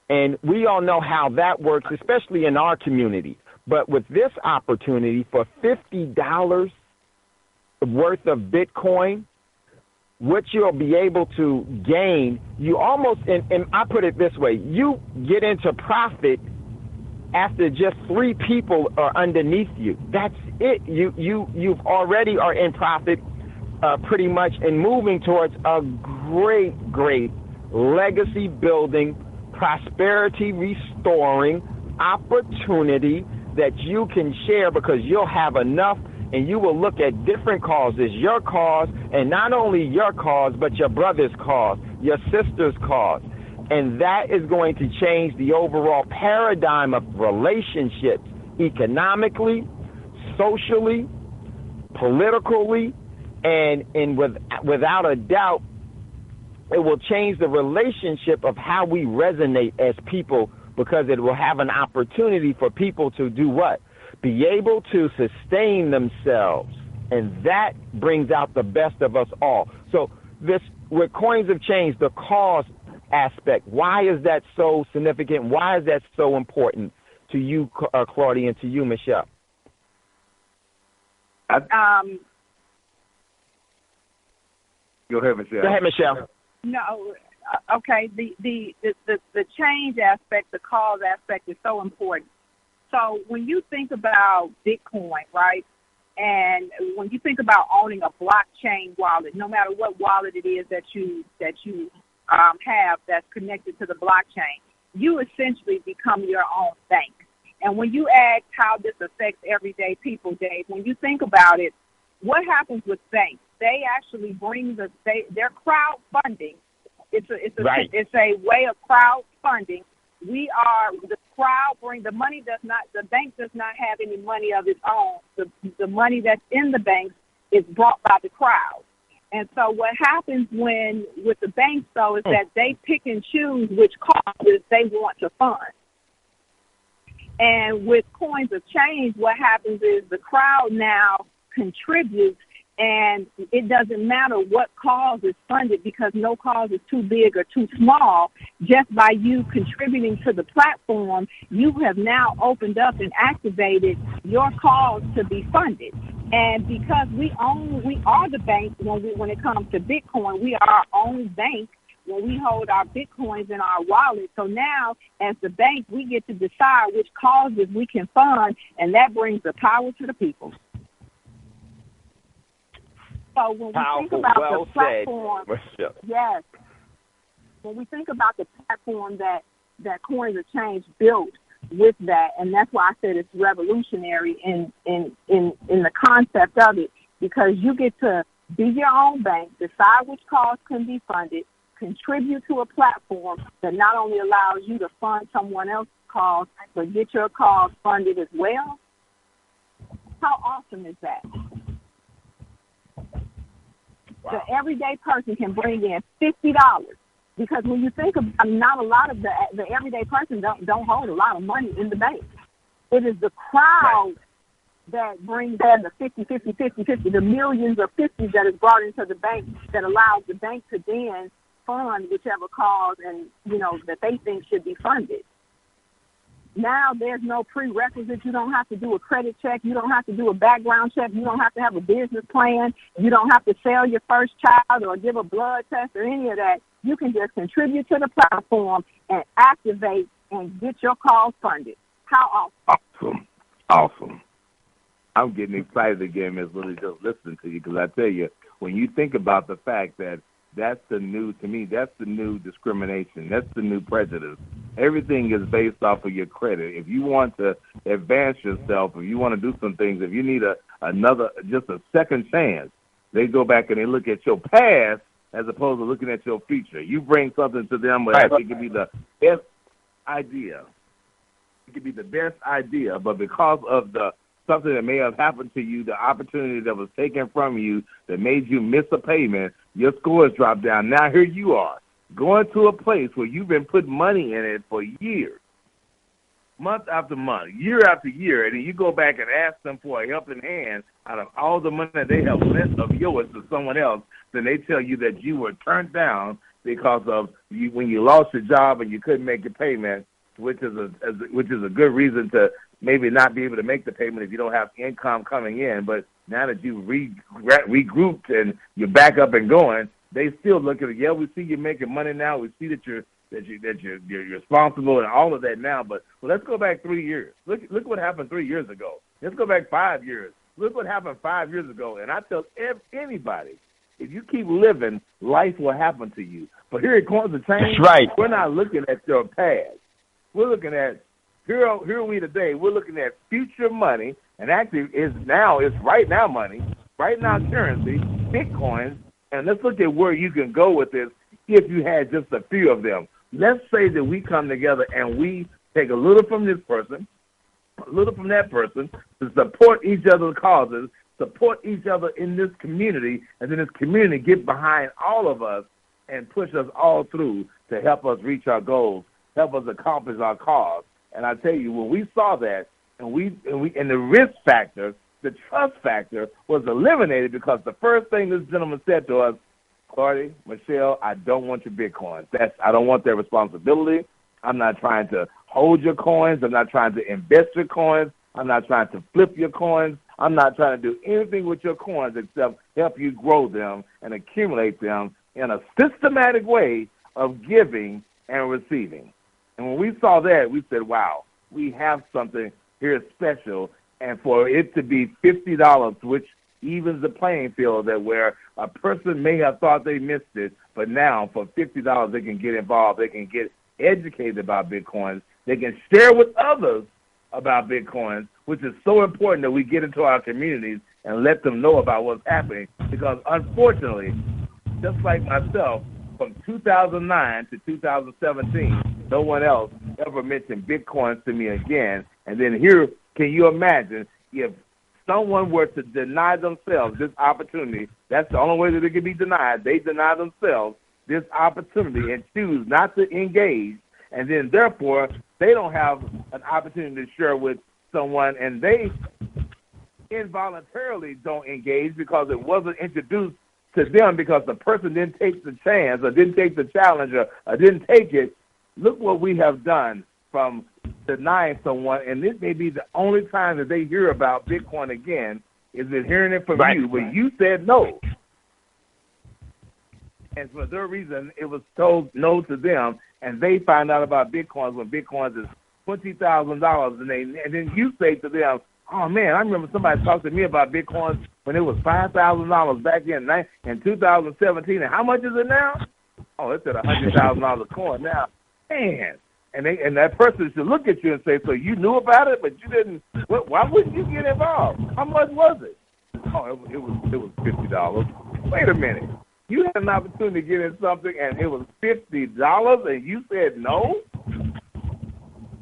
and we all know how that works, especially in our community. But with this opportunity for $50 worth of Bitcoin, what you'll be able to gain, you almost, and I put it this way, you get into profit after just 3 people are underneath you. That's it. You've already are in profit pretty much, and moving towards a great legacy building, prosperity restoring opportunity that you can share, because you'll have enough, and you will look at different causes, your cause, and not only your cause, but your brother's cause, your sister's cause. And that is going to change the overall paradigm of relationships, economically, socially, politically, and without a doubt, it will change the relationship of how we resonate as people, because it will have an opportunity for people to do what? Be able to sustain themselves. And that brings out the best of us all. So this, with Coins of Change, the cause aspect, why is that so significant? Why is that so important to you, Claudia, and to you, Michelle? Go ahead, Michelle. Go ahead, Michelle. No, okay. The change aspect, the cause aspect is so important. So when you think about Bitcoin, right, and when you think about owning a blockchain wallet, no matter what wallet it is that you have that's connected to the blockchain, you essentially become your own bank. And when you ask how this affects everyday people, Dave, when you think about it, what happens with banks? They actually bring their crowdfunding. It's a way of crowdfunding. The crowd bring the money the bank does not have any money of its own. The money that's in the banks is brought by the crowd. And so what happens with the banks, though, is that they pick and choose which causes they want to fund. And with coins of change, what happens is the crowd now contributes, and it doesn't matter what cause is funded because no cause is too big or too small. Just by you contributing to the platform, you have now opened up and activated your cause to be funded. And because we are the bank when it comes to Bitcoin, we are our own bank when we hold our Bitcoins in our wallet. So now, as the bank, we get to decide which causes we can fund, and that brings the power to the people. So when we think about the platform, yes, when we think about the platform that Coins of Change built with that, and that's why I said it's revolutionary in the concept of it, because you get to be your own bank, decide which cause can be funded, contribute to a platform that not only allows you to fund someone else's cause, but get your cause funded as well. How awesome is that? Wow. The everyday person can bring in $50. Because when you think of, not a lot of the everyday person don't hold a lot of money in the bank. It is the crowd that brings in the 50, the millions of 50s that is brought into the bank that allows the bank to then fund whichever cause and, that they think should be funded. Now there's no prerequisite. You don't have to do a credit check. You don't have to do a background check. You don't have to have a business plan. You don't have to sell your first child or give a blood test or any of that. You can just contribute to the platform and activate and get your cause funded. How awesome. Awesome. I'm getting excited again, Ms. Lily, just listening to you, because I tell you, when you think about the fact that that's the new discrimination. That's the new prejudice. Everything is based off of your credit. If you want to advance yourself, if you want to do some things, if you need a second chance, they go back and they look at your past as opposed to looking at your future. You bring something to them, but it could be the best idea. It could be the best idea, but because of something that may have happened to you, the opportunity that was taken from you that made you miss a payment, your scores dropped down. Now here you are, going to a place where you've been putting money in it for years, month after month, year after year, and then you go back and ask them for a helping hand out of all the money that they have lent of yours to someone else, then they tell you that you were turned down because of when you lost your job and you couldn't make your payment, which is a good reason to maybe not be able to make the payment if you don't have income coming in. But now that you've regrouped and you're back up and going, they still look at it. We see you're making money now. We see that you're responsible and all of that now. But let's go back 3 years. Look what happened 3 years ago. Let's go back 5 years. Look what happened 5 years ago. And I tell anybody, if you keep living, life will happen to you. But here at Coins of Change, we're not looking at your past. We're looking at here are we today. We're looking at future money, and actually it's right now money, right now currency, Bitcoin, and let's look at where you can go with this if you had just a few of them. Let's say that we come together and we take a little from this person, a little from that person to support each other's causes, support each other in this community, and then this community get behind all of us and push us all through to help us reach our goals, help us accomplish our cause. And I tell you, when we saw that, and the risk factor, the trust factor was eliminated because the first thing this gentleman said to us, Claudia, Michelle, I don't want your Bitcoins. I don't want their responsibility. I'm not trying to hold your coins. I'm not trying to invest your coins. I'm not trying to flip your coins. I'm not trying to do anything with your coins except help you grow them and accumulate them in a systematic way of giving and receiving. And when we saw that, we said, wow, we have something here special. And for it to be $50, which evens the playing field, that where a person may have thought they missed it, but now for $50 they can get involved, they can get educated about Bitcoins, they can share with others about Bitcoin, which is so important that we get into our communities and let them know about what's happening. Because unfortunately, just like myself, from 2009 to 2017, no one else ever mentioned Bitcoin to me again. And then here, can you imagine if someone were to deny themselves this opportunity? That's the only way that it can be denied. They deny themselves this opportunity and choose not to engage, and then therefore they don't have an opportunity to share with someone, and they involuntarily don't engage because it wasn't introduced to them because the person didn't take the chance or didn't take the challenge or didn't take it. Look what we have done from denying someone, and this may be the only time that they hear about Bitcoin again, is in hearing it from you when you said no. And for their reason, it was told no to them, and they find out about Bitcoins when Bitcoins is $20,000, and then you say to them, oh, man, I remember somebody talked to me about Bitcoins when it was $5,000 back in 2017, and how much is it now? Oh, it's at $100,000 a coin now. Man. And that person should look at you and say, so you knew about it, but you didn't. Why wouldn't you get involved? How much was it? Oh, it was $50. Wait a minute. You had an opportunity to get in something, and it was $50, and you said no?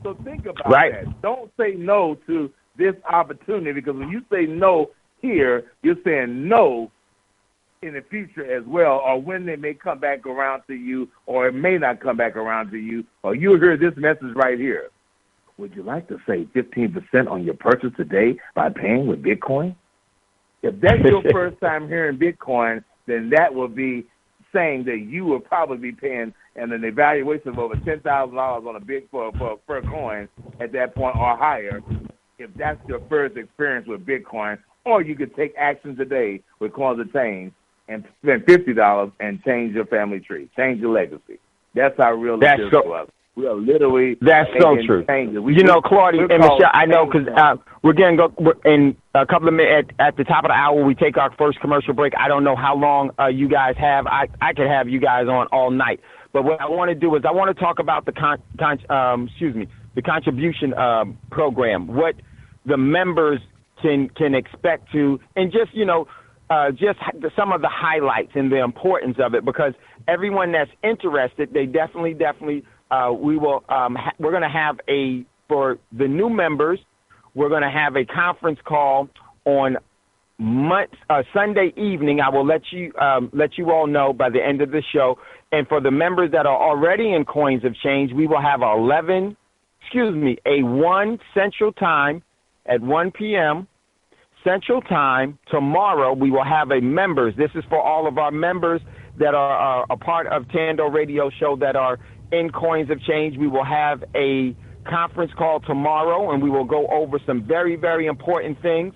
So think about that. Don't say no to this opportunity, because when you say no here, you're saying no in the future as well, or when they may come back around to you, or it may not come back around to you, or you'll hear this message right here. Would you like to save 15% on your purchase today by paying with Bitcoin? If that's your first time hearing Bitcoin, then that will be saying that you will probably be paying an evaluation of over $10,000 on a bit for per coin at that point or higher, if that's your first experience with Bitcoin. Or you could take action today with Coins of Change and spend $50 and change your family tree, change your legacy. That's how real it is to us. We are literally true. Changes. You know, Claudia and Michelle, I know because we're going to go in a couple of minutes at the top of the hour. We take our first commercial break. I don't know how long you guys have. I could have you guys on all night. But what I want to do is I want to talk about the contribution program, what the members can expect to, and just some of the highlights and the importance of it, because everyone that's interested, they definitely we will we're going to have for the new members, we're going to have a conference call on Sunday evening. I will let you all know by the end of the show. And for the members that are already in Coins of Change, we will have 1 Central Time at 1 p.m. Central Time tomorrow. We will have a members. This is for all of our members that are a part of Thando Radio Show that are in Coins of Change. We will have a conference call tomorrow, and we will go over some very, very important things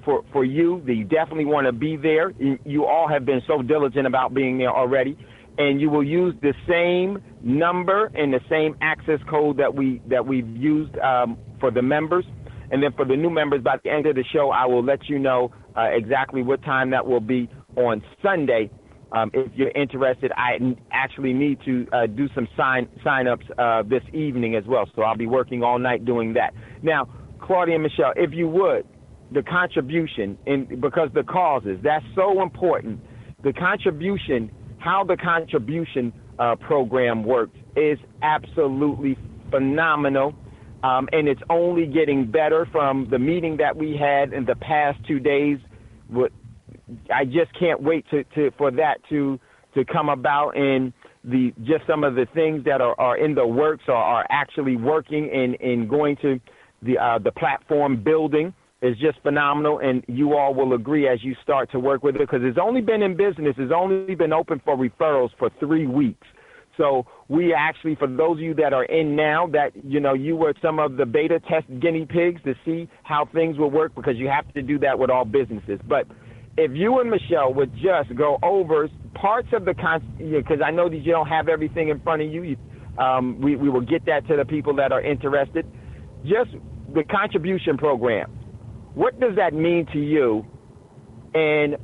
for you. That you definitely want to be there. You all have been so diligent about being there already, and you will use the same number and the same access code that we've used for the members. And then for the new members, by the end of the show, I will let you know exactly what time that will be on Sunday. If you're interested, I actually need to do some sign-ups this evening as well. So I'll be working all night doing that. Now, Claudia and Michelle, if you would, the contribution, because the causes, that's so important. The contribution, how the contribution program works is absolutely phenomenal. And it's only getting better from the meeting that we had in the past 2 days. I just can't wait for that to come about, and just some of the things that are in the works or are actually working in going to the platform building is just phenomenal. And you all will agree as you start to work with it, because it's only been in business, it's only been open for referrals for 3 weeks. So we actually, for those of you that are in now, that, you were some of the beta test guinea pigs to see how things will work, because you have to do that with all businesses. But if you and Michelle would just go over parts of the because I know that you don't have everything in front of you. We will get that to the people that are interested. Just the contribution program. What does that mean to you, and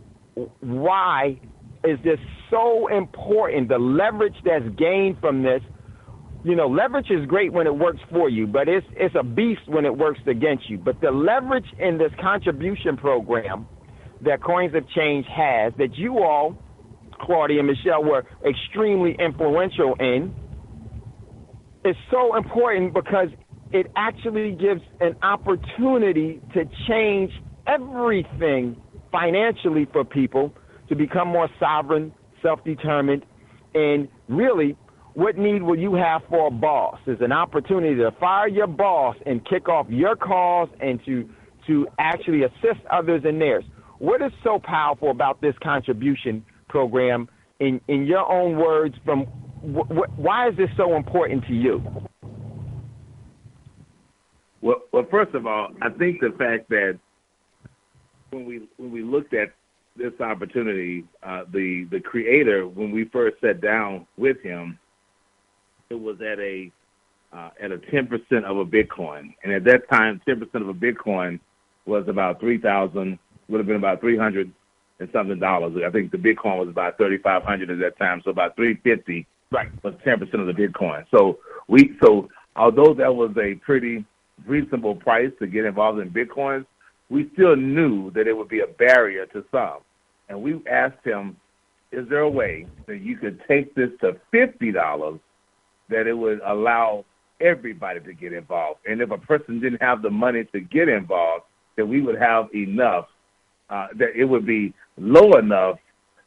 why is this so important? The leverage that's gained from this leverage is great when it works for you, but it's a beast when it works against you. But the leverage in this contribution program that Coins of Change has, that you all, Claudia and Michelle, were extremely influential in, is so important because it actually gives an opportunity to change everything financially for people to become more sovereign, self-determined, and really, what need will you have for a boss? Is an opportunity to fire your boss and kick off your cause and to actually assist others in theirs. What is so powerful about this contribution program, in your own words, from why is this so important to you? Well, first of all, I think the fact that when we looked at this opportunity, the creator, when we first sat down with him, it was at a 10% of a Bitcoin, and at that time, 10% of a Bitcoin was about $3,000, would have been about $300 and something dollars. I think the Bitcoin was about $3,500 at that time, so about $350 was 10% of the Bitcoin. So although that was a pretty reasonable price to get involved in Bitcoins, we still knew that it would be a barrier to some, and we asked him, "Is there a way that you could take this to $50?" that it would allow everybody to get involved. And if a person didn't have the money to get involved, that we would have enough, that it would be low enough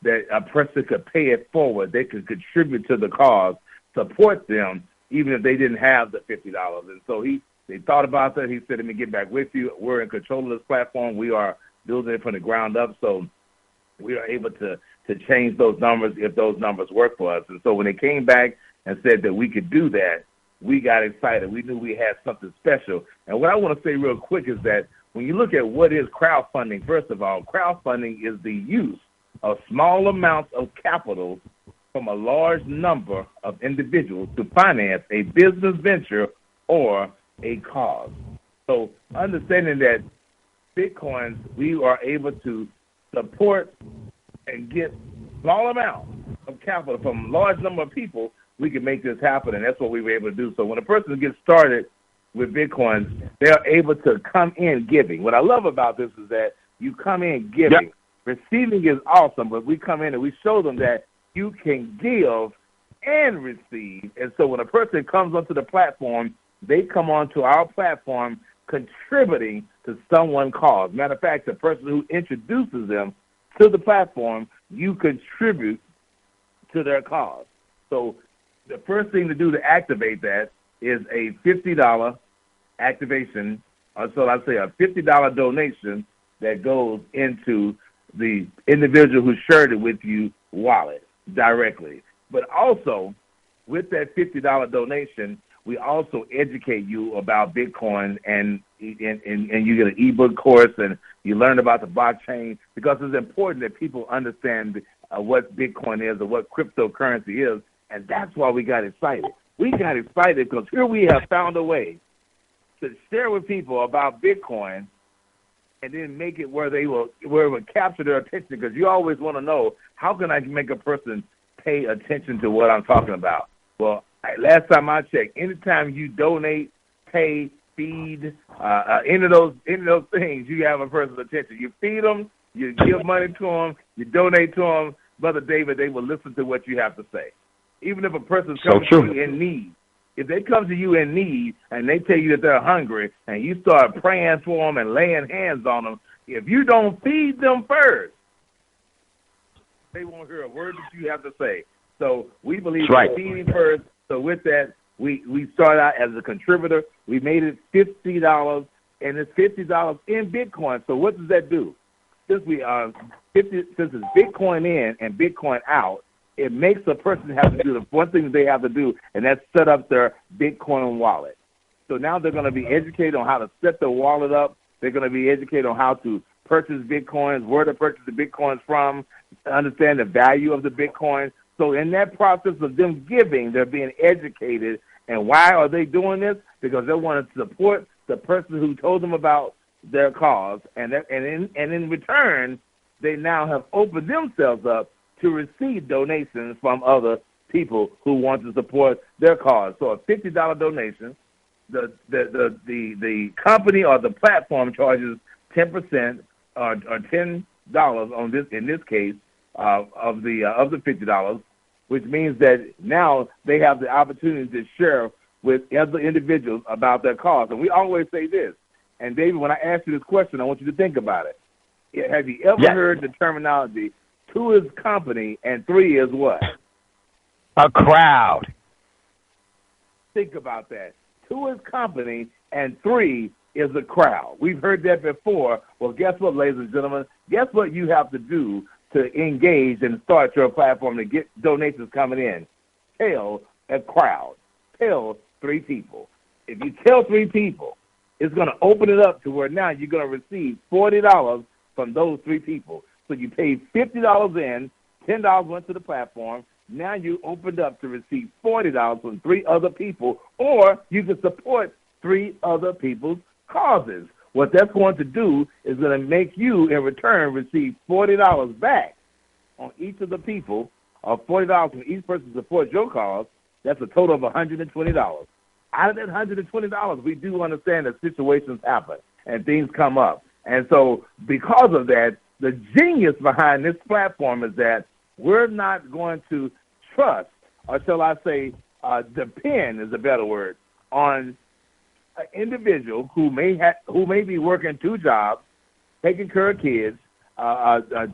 that a person could pay it forward. They could contribute to the cause, support them, even if they didn't have the $50. And so they thought about that. He said, "Let me get back with you. We're in control of this platform. We are building it from the ground up, so we are able to change those numbers if those numbers work for us." And so when they came back and said that we could do that, we got excited. We knew we had something special. And what I want to say real quick is that when you look at what is crowdfunding, first of all, crowdfunding is the use of small amounts of capital from a large number of individuals to finance a business venture or a cause. So understanding that Bitcoins, we are able to support and get small amounts of capital from a large number of people, we can make this happen, and that's what we were able to do. So when a person gets started with Bitcoins, they're able to come in giving. What I love about this is that you come in giving. Yep. Receiving is awesome, but we come in and we show them that you can give and receive. And so when a person comes onto the platform, they come onto our platform contributing to someone's cause. Matter of fact, the person who introduces them to the platform, you contribute to their cause. So the first thing to do to activate that is a $50 activation, or so I say a $50 donation that goes into the individual who shared it with you wallet directly. But also, with that $50 donation, we also educate you about Bitcoin, and you get an ebook course, and you learn about the blockchain, because it's important that people understand what Bitcoin is or what cryptocurrency is. And that's why we got excited. We got excited because here we have found a way to share with people about Bitcoin and then make it where it will capture their attention, because you always want to know, how can I make a person pay attention to what I'm talking about? Well, last time I checked, anytime you donate, pay, feed, any of those things, you have a person's attention. You feed them, you give money to them, you donate to them, Brother David, they will listen to what you have to say. Even if a person's coming to you in need, if they come to you in need and they tell you that they're hungry and you start praying for them and laying hands on them, if you don't feed them first, they won't hear a word that you have to say. So we believe in feeding first. So with that, we start out as a contributor. We made it $50, and it's $50 in Bitcoin. So what does that do? Since it's Bitcoin in and Bitcoin out, it makes a person have to do the one thing that they have to do, and that's set up their Bitcoin wallet. So now they're going to be educated on how to set their wallet up. They're going to be educated on how to purchase Bitcoins, where to purchase the Bitcoins from, understand the value of the Bitcoin. So in that process of them giving, they're being educated. And why are they doing this? Because they want to support the person who told them about their cause. And in return, they now have opened themselves up to receive donations from other people who want to support their cause. So a $50 donation, the company or the platform charges 10% or $10 on this, in this case, of the $50, which means that now they have the opportunity to share with other individuals about their cause. And we always say this, and David, when I ask you this question, I want you to think about it. Have you ever heard the terminology, 2 is company and 3 is what? A crowd. Think about that. 2 is company and 3 is a crowd. We've heard that before. Well, guess what, ladies and gentlemen? Guess what you have to do to engage and start your platform to get donations coming in? Tell a crowd. Tell 3 people. If you tell 3 people, it's going to open it up to where now you're going to receive $40 from those 3 people. So you paid $50 in, $10 went to the platform. Now you opened up to receive $40 from 3 other people, or you can support 3 other people's causes. What that's going to do is going to make you, in return, receive $40 back on each of the people, or $40 from each person to support your cause. That's a total of $120. Out of that $120, we do understand that situations happen and things come up. And so because of that, the genius behind this platform is that we're not going to trust, or shall I say, depend is a better word, on an individual who may be working 2 jobs, taking care of kids,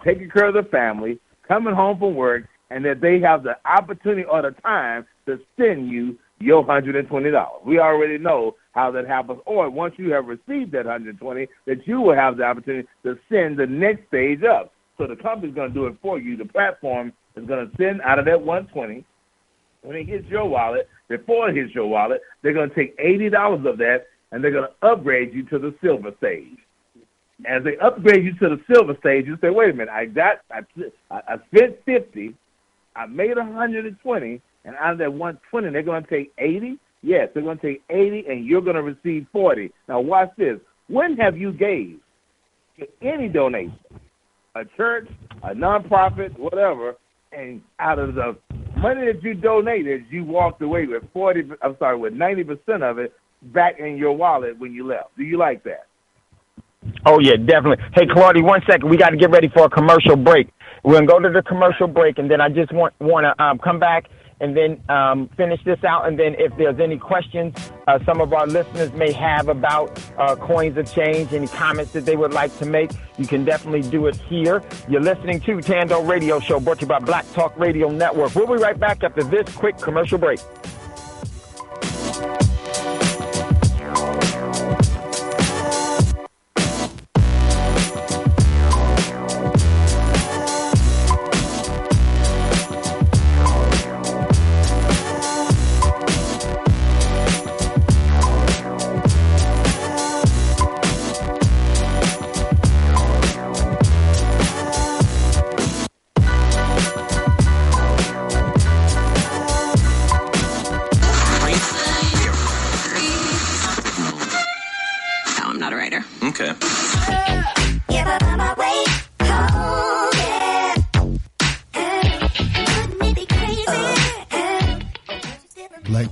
taking care of the family, coming home from work, and that they have the opportunity or the time to send you your $120. We already know how that happens. Or once you have received that $120, that you will have the opportunity to send the next stage up. So the company's going to do it for you. The platform is going to send out of that $120. When it hits your wallet, before it hits your wallet, they're going to take $80 of that, and they're going to upgrade you to the silver stage. As they upgrade you to the silver stage, you say, wait a minute, I spent $50, I made $120, and out of that $120, they're going to take $80? Yes, they're going to take $80, and you're going to receive $40. Now, watch this. When have you gave to any donation, a church, a nonprofit, whatever, and out of the money that you donated, you walked away with 90% of it back in your wallet when you left? Do you like that? Oh, yeah, definitely. Hey, Claudia, 1 second. We got to get ready for a commercial break. We're going to go to the commercial break, and then I just want to come back and then finish this out. And then if there's any questions some of our listeners may have about coins of change, any comments that they would like to make, you can definitely do it here. You're listening to Thando Radio Show, brought to you by Black Talk Radio Network. We'll be right back after this quick commercial break.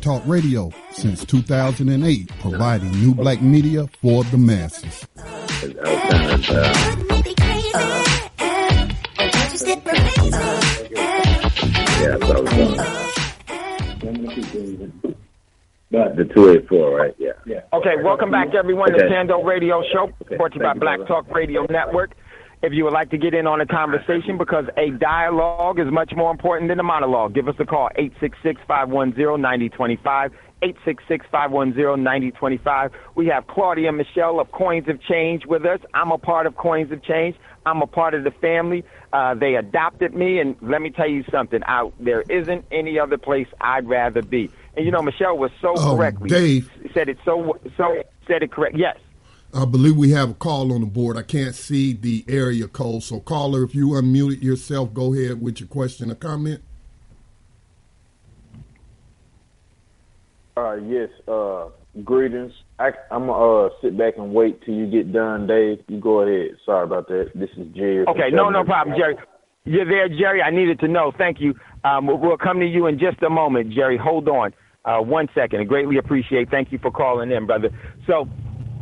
Talk Radio since 2008, providing new black media for the masses. The 284, right? Yeah. Okay, welcome back, everyone, to Thando Radio Show, brought to you by Black Talk Radio Network. If you would like to get in on a conversation, because a dialogue is much more important than a monologue, give us a call, 866-510-9025, 866-510-9025. We have Claudia and Michelle of Coins of Change with us. I'm a part of Coins of Change. I'm a part of the family. They adopted me, and let me tell you something. There isn't any other place I'd rather be. And, you know, Michelle was so correctly. Dave. Said it said it correct. Yes. I believe we have a call on the board. I can't see the area code. So, caller, if you unmuted yourself, go ahead with your question or comment. Yes. Greetings. I'm going to sit back and wait till you get done, Dave. You go ahead. Sorry about that. This is Jerry. Okay, no problem, Jerry. You're there, Jerry. I needed to know. Thank you. We'll come to you in just a moment, Jerry. Hold on 1 second. I greatly appreciate. Thank you for calling in, brother. So,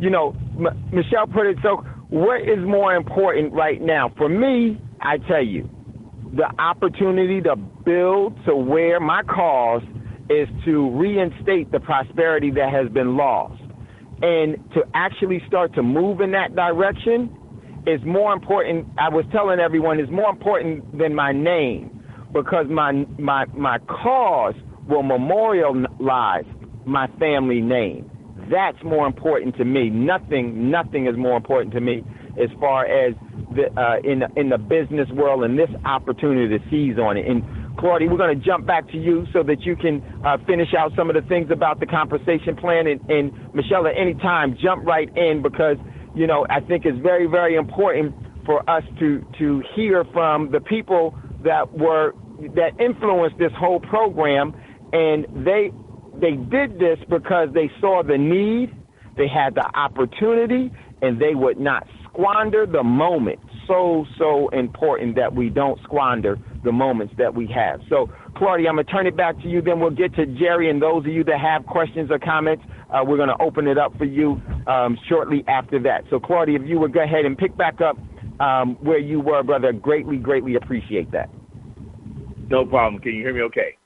Michelle put it, so what is more important right now? For me, I tell you, the opportunity to build to where my cause is to reinstate the prosperity that has been lost. And to actually start to move in that direction is more important. I was telling everyone, is more important than my name, because my cause will memorialize my family name. That's more important to me. Nothing is more important to me as far as in the business world and this opportunity to seize on it. And Claudia, we're going to jump back to you so that you can finish out some of the things about the compensation plan. And Michelle, at any time, jump right in, because I think it's very, very important for us to hear from the people that influenced this whole program, and they did this because they saw the need, they had the opportunity, and they would not squander the moment. So important that we don't squander the moments that we have. So, Claudia, I'm going to turn it back to you, then we'll get to Jerry, and those of you that have questions or comments, we're going to open it up for you shortly after that. So, Claudia, if you would go ahead and pick back up where you were, brother, greatly appreciate that. No problem. Can you hear me okay?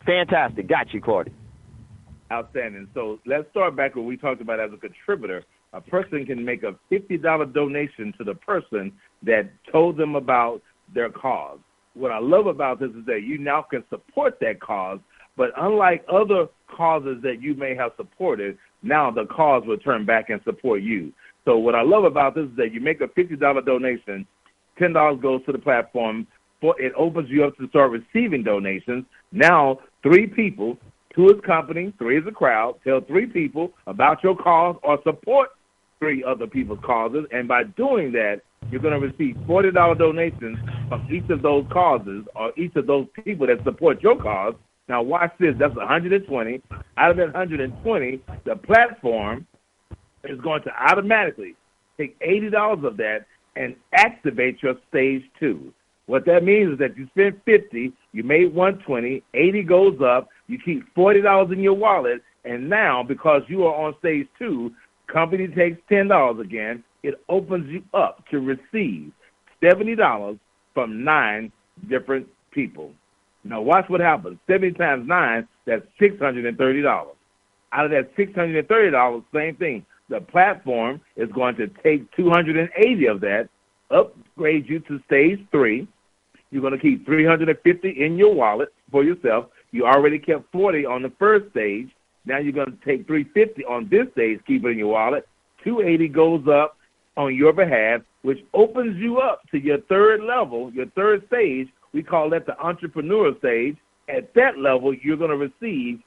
Fantastic. Got you, Claudia. Outstanding. So let's start back where we talked about as a contributor. A person can make a $50 donation to the person that told them about their cause. What I love about this is that you now can support that cause, but unlike other causes that you may have supported, now the cause will turn back and support you. So what I love about this is that you make a $50 donation, $10 goes to the platform. It opens you up to start receiving donations. Now, 3 people, 2 is company, 3 is a crowd, tell 3 people about your cause or support 3 other people's causes. And by doing that, you're going to receive $40 donations from each of those causes or each of those people that support your cause. Now, watch this. That's 120. Out of that 120, the platform is going to automatically take $80 of that and activate your stage 2. What that means is that you spent $50, you made $120, $80 goes up, you keep $40 in your wallet, and now because you are on stage 2, company takes $10 again. It opens you up to receive $70 from 9 different people. Now watch what happens. 70 times 9, that's $630. Out of that $630, same thing. The platform is going to take 280 of that, upgrade you to stage 3. You're going to keep $350 in your wallet for yourself. You already kept $40 on the first stage. Now you're going to take $350 on this stage, keep it in your wallet. $280 goes up on your behalf, which opens you up to your third level, your third stage. We call that the entrepreneur stage. At that level, you're going to receive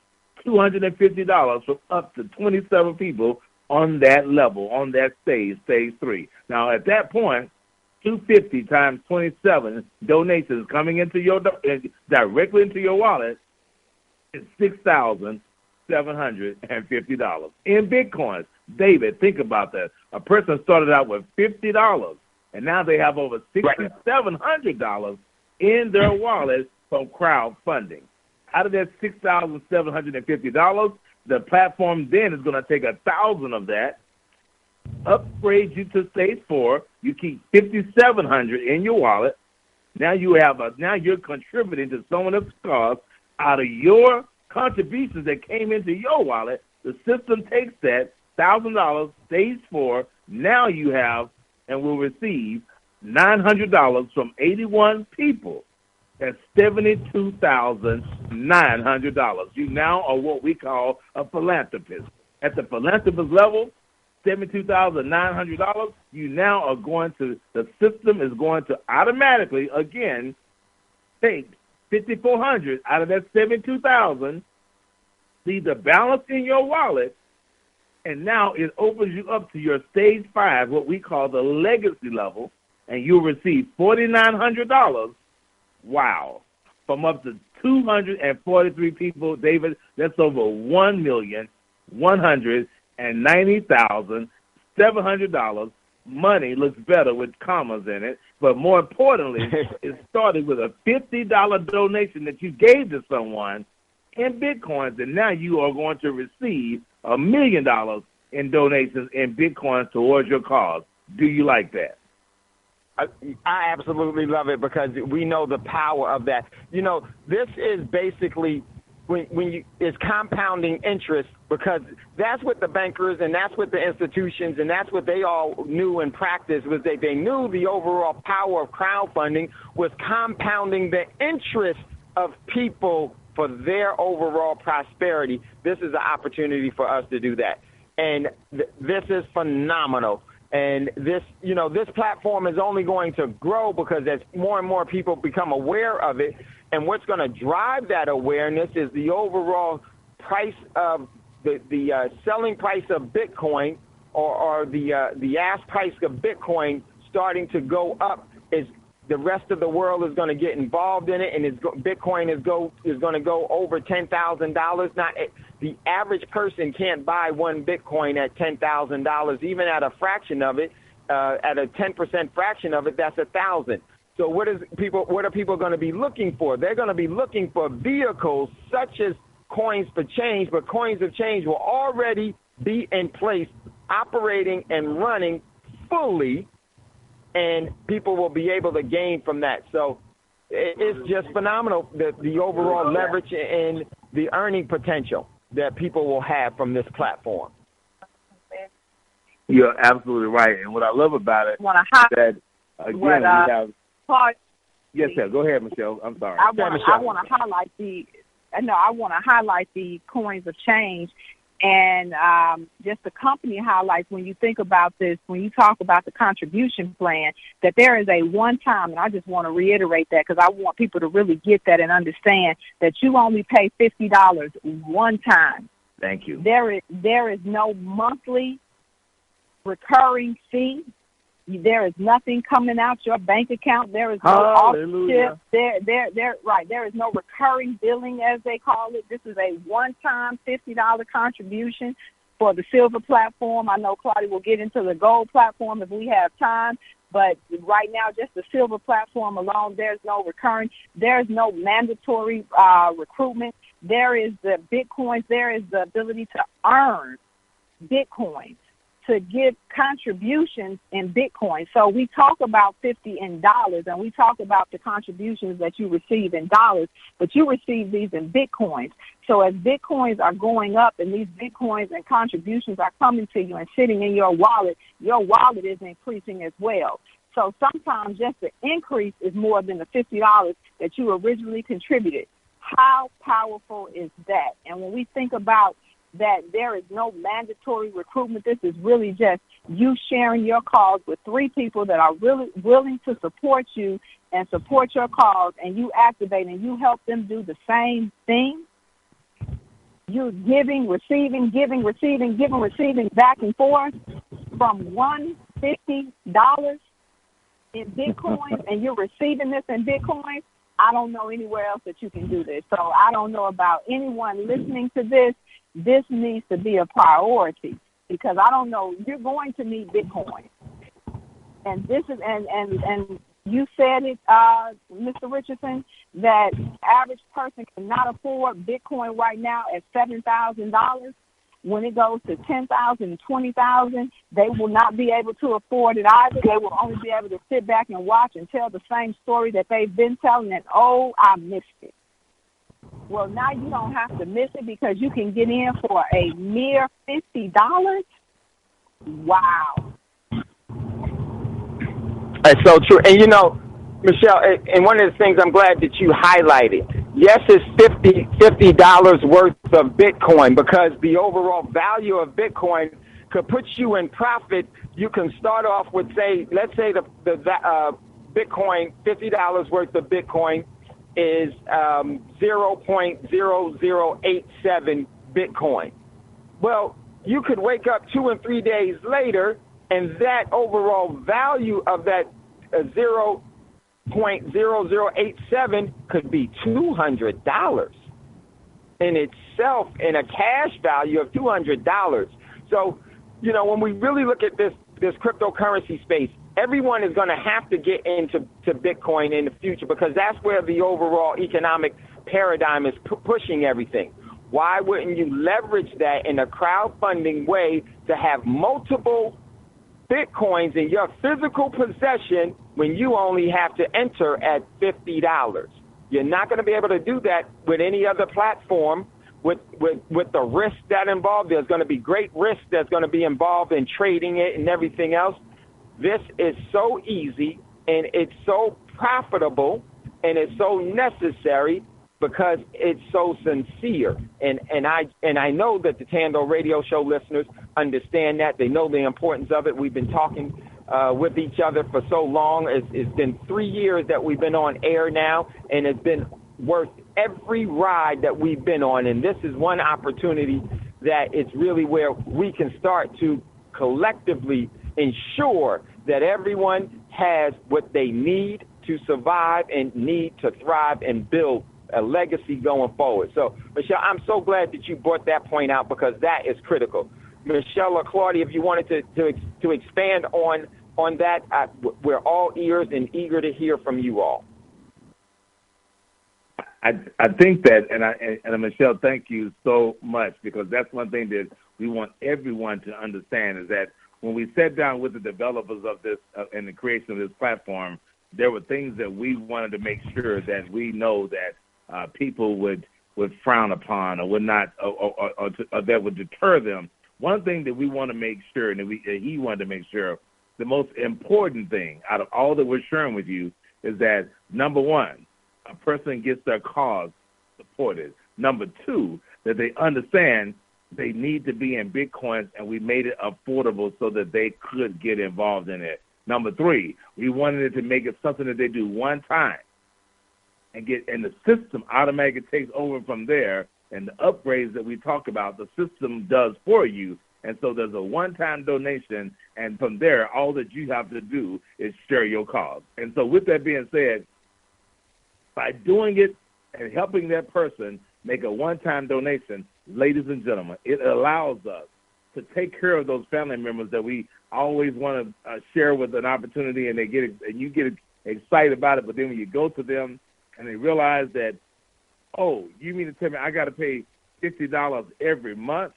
$250 from up to 27 people on that level, on that stage, stage 3. Now, at that point, 250 times 27 donations coming into your directly into your wallet is $6,750 in Bitcoins. David, think about that. A person started out with $50, and now they have over $6,700 in their wallet from crowdfunding. Out of that $6,750, the platform then is going to take 1,000 of that, upgrade you to stage 4. You keep $5,700 in your wallet. Now you're contributing to someone else's cause out of your contributions that came into your wallet. The system takes that $1,000, stage 4. Now you have and will receive $900 from 81 people. That's $72,900. You now are what we call a philanthropist. At the philanthropist level, $72,900, you now are going to, the system is going to automatically, again, take $5,400 out of that $72,000, see the balance in your wallet, and now it opens you up to your stage 5, what we call the legacy level, and you'll receive $4,900. Wow. From up to 243 people, David, that's over $1,190,700 money looks better with commas in it. But more importantly, it started with a $50 donation that you gave to someone in Bitcoins, and now you are going to receive $1 million in donations in Bitcoins towards your cause. Do you like that? I absolutely love it because we know the power of that. You know, this is basically it's compounding interest, because that's what the bankers and that's what the institutions and that's what they all knew and practiced, was that they knew the overall power of crowdfunding was compounding the interest of people for their overall prosperity. This is an opportunity for us to do that. And this is phenomenal. And this platform is only going to grow because as more and more people become aware of it. And what's going to drive that awareness is the overall price of the selling price of Bitcoin, or the ask price of Bitcoin starting to go up. Is the rest of the world is going to get involved in it, and Bitcoin is going to go over $10,000. Now, the average person can't buy one Bitcoin at $10,000, even at a fraction of it. At a 10% fraction of it, that's $1,000. So what are people going to be looking for? They're going to be looking for vehicles such as coins for change, but coins of change will already be in place, operating and running fully, and people will be able to gain from that. So it's just phenomenal, the overall leverage and the earning potential that people will have from this platform. You're absolutely right. And what I love about it is that, again, we have... Yes, sir. Go ahead, Michelle. I'm sorry. I want to highlight the coins of change, and just the company highlights when you think about this, when you talk about the contribution plan, that there is a one-time, and I just want to reiterate that because I want people to really get that and understand that you only pay $50 one time. Thank you. There is no monthly recurring fee. There is nothing coming out your bank account. There is no Hallelujah. There is no recurring billing, as they call it. This is a one-time $50 contribution for the silver platform. I know Claudia will get into the gold platform if we have time, but right now, just the silver platform alone, there's no recurring. There's no mandatory recruitment. There is the Bitcoins. There is the ability to earn Bitcoins, to give contributions in Bitcoin. So we talk about $50 in dollars, and we talk about the contributions that you receive in dollars, but you receive these in Bitcoins. So as Bitcoins are going up and these Bitcoins and contributions are coming to you and sitting in your wallet is increasing as well. So sometimes just the increase is more than the $50 that you originally contributed. How powerful is that? And when we think about that there is no mandatory recruitment, this is really just you sharing your cause with three people that are really willing to support you and support your cause, and you activate and you help them do the same thing. You're giving, receiving, giving, receiving, giving, receiving back and forth from $150 in Bitcoin, and you're receiving this in Bitcoin. I don't know anywhere else that you can do this. So I don't know about anyone listening to this. This needs to be a priority, because I don't know, you're going to need Bitcoin. And this is, and you said it, Mr. Richardson, that average person cannot afford Bitcoin right now at $7,000. When it goes to $10,000 and $20,000, they will not be able to afford it either. They will only be able to sit back and watch and tell the same story that they've been telling, and, oh, I missed it. Well, now you don't have to miss it, because you can get in for a mere $50. Wow. That's so true. And, you know, Michelle, and one of the things I'm glad that you highlighted, yes, it's $50 worth of Bitcoin, because the overall value of Bitcoin could put you in profit. You can start off with, let's say the Bitcoin, $50 worth of Bitcoin is 0.0087 Bitcoin. Well, you could wake up 2 and 3 days later, and that overall value of that 0.0087 could be $200 in itself, in a cash value of $200. So, you know, when we really look at this this cryptocurrency space, everyone is going to have to get into Bitcoin in the future because that's where the overall economic paradigm is pushing everything. Why wouldn't you leverage that in a crowdfunding way to have multiple Bitcoins in your physical possession when you only have to enter at $50? You're not going to be able to do that with any other platform with the risk that involved. There's going to be great risk that's going to be involved in trading it and everything else. This is so easy and it's so profitable and it's so necessary because it's so sincere. And I know that the Thando Radio Show listeners understand that. They know the importance of it. We've been talking with each other for so long. It's been 3 years that we've been on air now, and it's been worth every ride that we've been on. And this is one opportunity that it's really where we can start to collectively ensure that everyone has what they need to survive and need to thrive and build a legacy going forward. So, Michelle, I'm so glad that you brought that point out because that is critical. Michelle or Claudia, if you wanted to expand on that, we're all ears and eager to hear from you all. I think that, and Michelle, thank you so much because that's one thing that we want everyone to understand is that when we sat down with the developers of this and the creation of this platform, there were things that we wanted to make sure that we know that people would frown upon or would not, or that would deter them. One thing that we want to make sure, and that he wanted to make sure, the most important thing out of all that we're sharing with you is that, number one, a person gets their cause supported. Number two, that they understand they need to be in Bitcoins, and we made it affordable so that they could get involved in it. Number three, we wanted it to make it something that they do one time and the system automatically takes over from there, and the upgrades that we talk about, the system does for you. And so there's a one-time donation, and from there, all that you have to do is share your cause. And so with that being said, by doing it and helping that person make a one-time donation, ladies and gentlemen, it allows us to take care of those family members that we always want to share with an opportunity, and you get excited about it, but then when you go to them and they realize that, oh, you mean to tell me I got to pay $50 every month?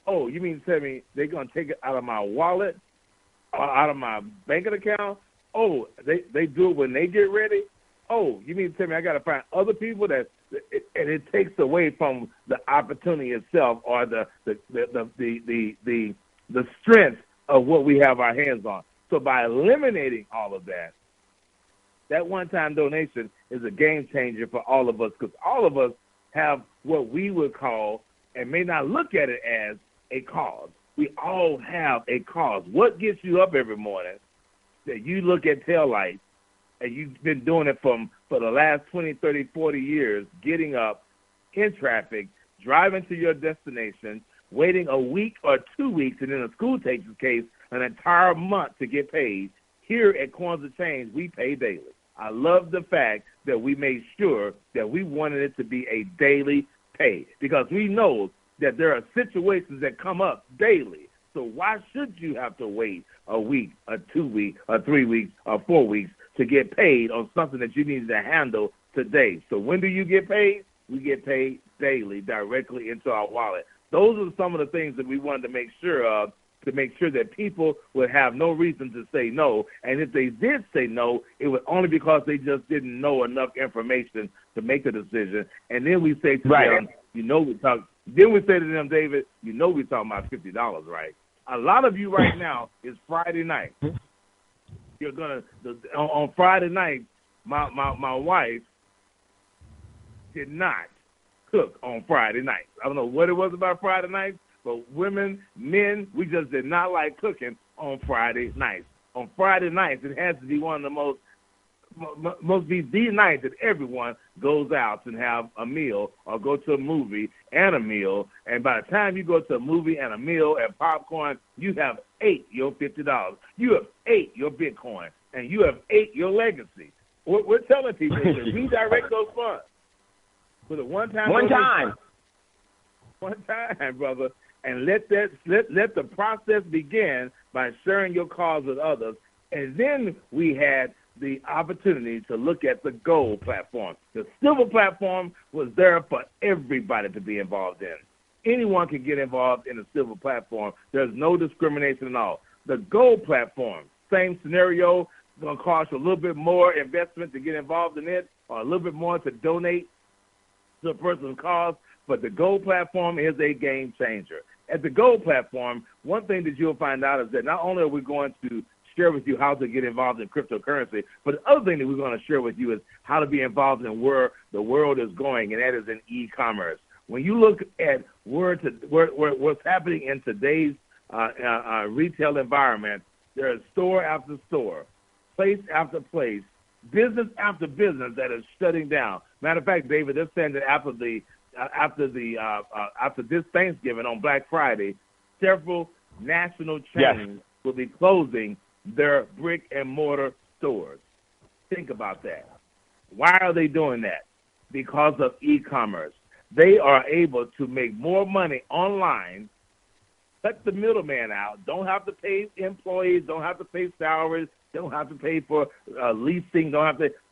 Oh, you mean to tell me they're going to take it out of my wallet or out of my banking account? Oh, they do it when they get ready? Oh, you mean to tell me I got to find other people and it takes away from the opportunity itself or the strength of what we have our hands on. So by eliminating all of that, that one-time donation is a game changer for all of us because all of us have what we would call, and may not look at it as, a cause. We all have a cause. What gets you up every morning that you look at taillights, and you've been doing it for the last 20, 30, 40 years, getting up in traffic, driving to your destination, waiting a week or 2 weeks, and in a school takes case, an entire month to get paid. Here at Coins of Change, we pay daily. I love the fact that we made sure that we wanted it to be a daily pay because we know that there are situations that come up daily. So why should you have to wait a week, or 2 weeks, or 3 weeks, or 4 weeks to get paid on something that you need to handle today? So when do you get paid? We get paid daily directly into our wallet. Those are some of the things that we wanted to make sure of, to make sure that people would have no reason to say no. And if they did say no, it was only because they just didn't know enough information to make a decision. And then we say to them, then we say to them, David, we're talking about $50, right? A lot of you right now is Friday night. You're on Friday night, my wife did not cook on Friday night. I don't know what it was about Friday night, but women, men, we just did not like cooking on Friday nights. On Friday nights, it has to be one of the must be the night that everyone goes out and have a meal or go to a movie and a meal. And by the time you go to a movie and a meal and popcorn, you have ate your $50. You have ate your Bitcoin, and you have ate your legacy. We're telling people to redirect those funds with a one time, brother. and let the process begin by sharing your cause with others. And then we had the opportunity to look at the gold platform. The silver platform was there for everybody to be involved in. Anyone can get involved in the silver platform. There's no discrimination at all. The gold platform, same scenario, it's going to cost you a little bit more investment to get involved in it, or a little bit more to donate to a person's cause, but the gold platform is a game changer. At the gold platform, one thing that you'll find out is that not only are we going to share with you how to get involved in cryptocurrency, but the other thing that we're going to share with you is how to be involved in where the world is going, and that is in e-commerce. When you look at what's happening in today's retail environment, there is store after store, place after place, business after business that is shutting down. Matter of fact, David, they're saying that after this Thanksgiving on Black Friday, several national chains will be closing their brick and mortar stores. Think about that. Why are they doing that? Because of e-commerce. They are able to make more money online, cut the middleman out, don't have to pay employees, don't have to pay salaries, don't have to pay for leasing,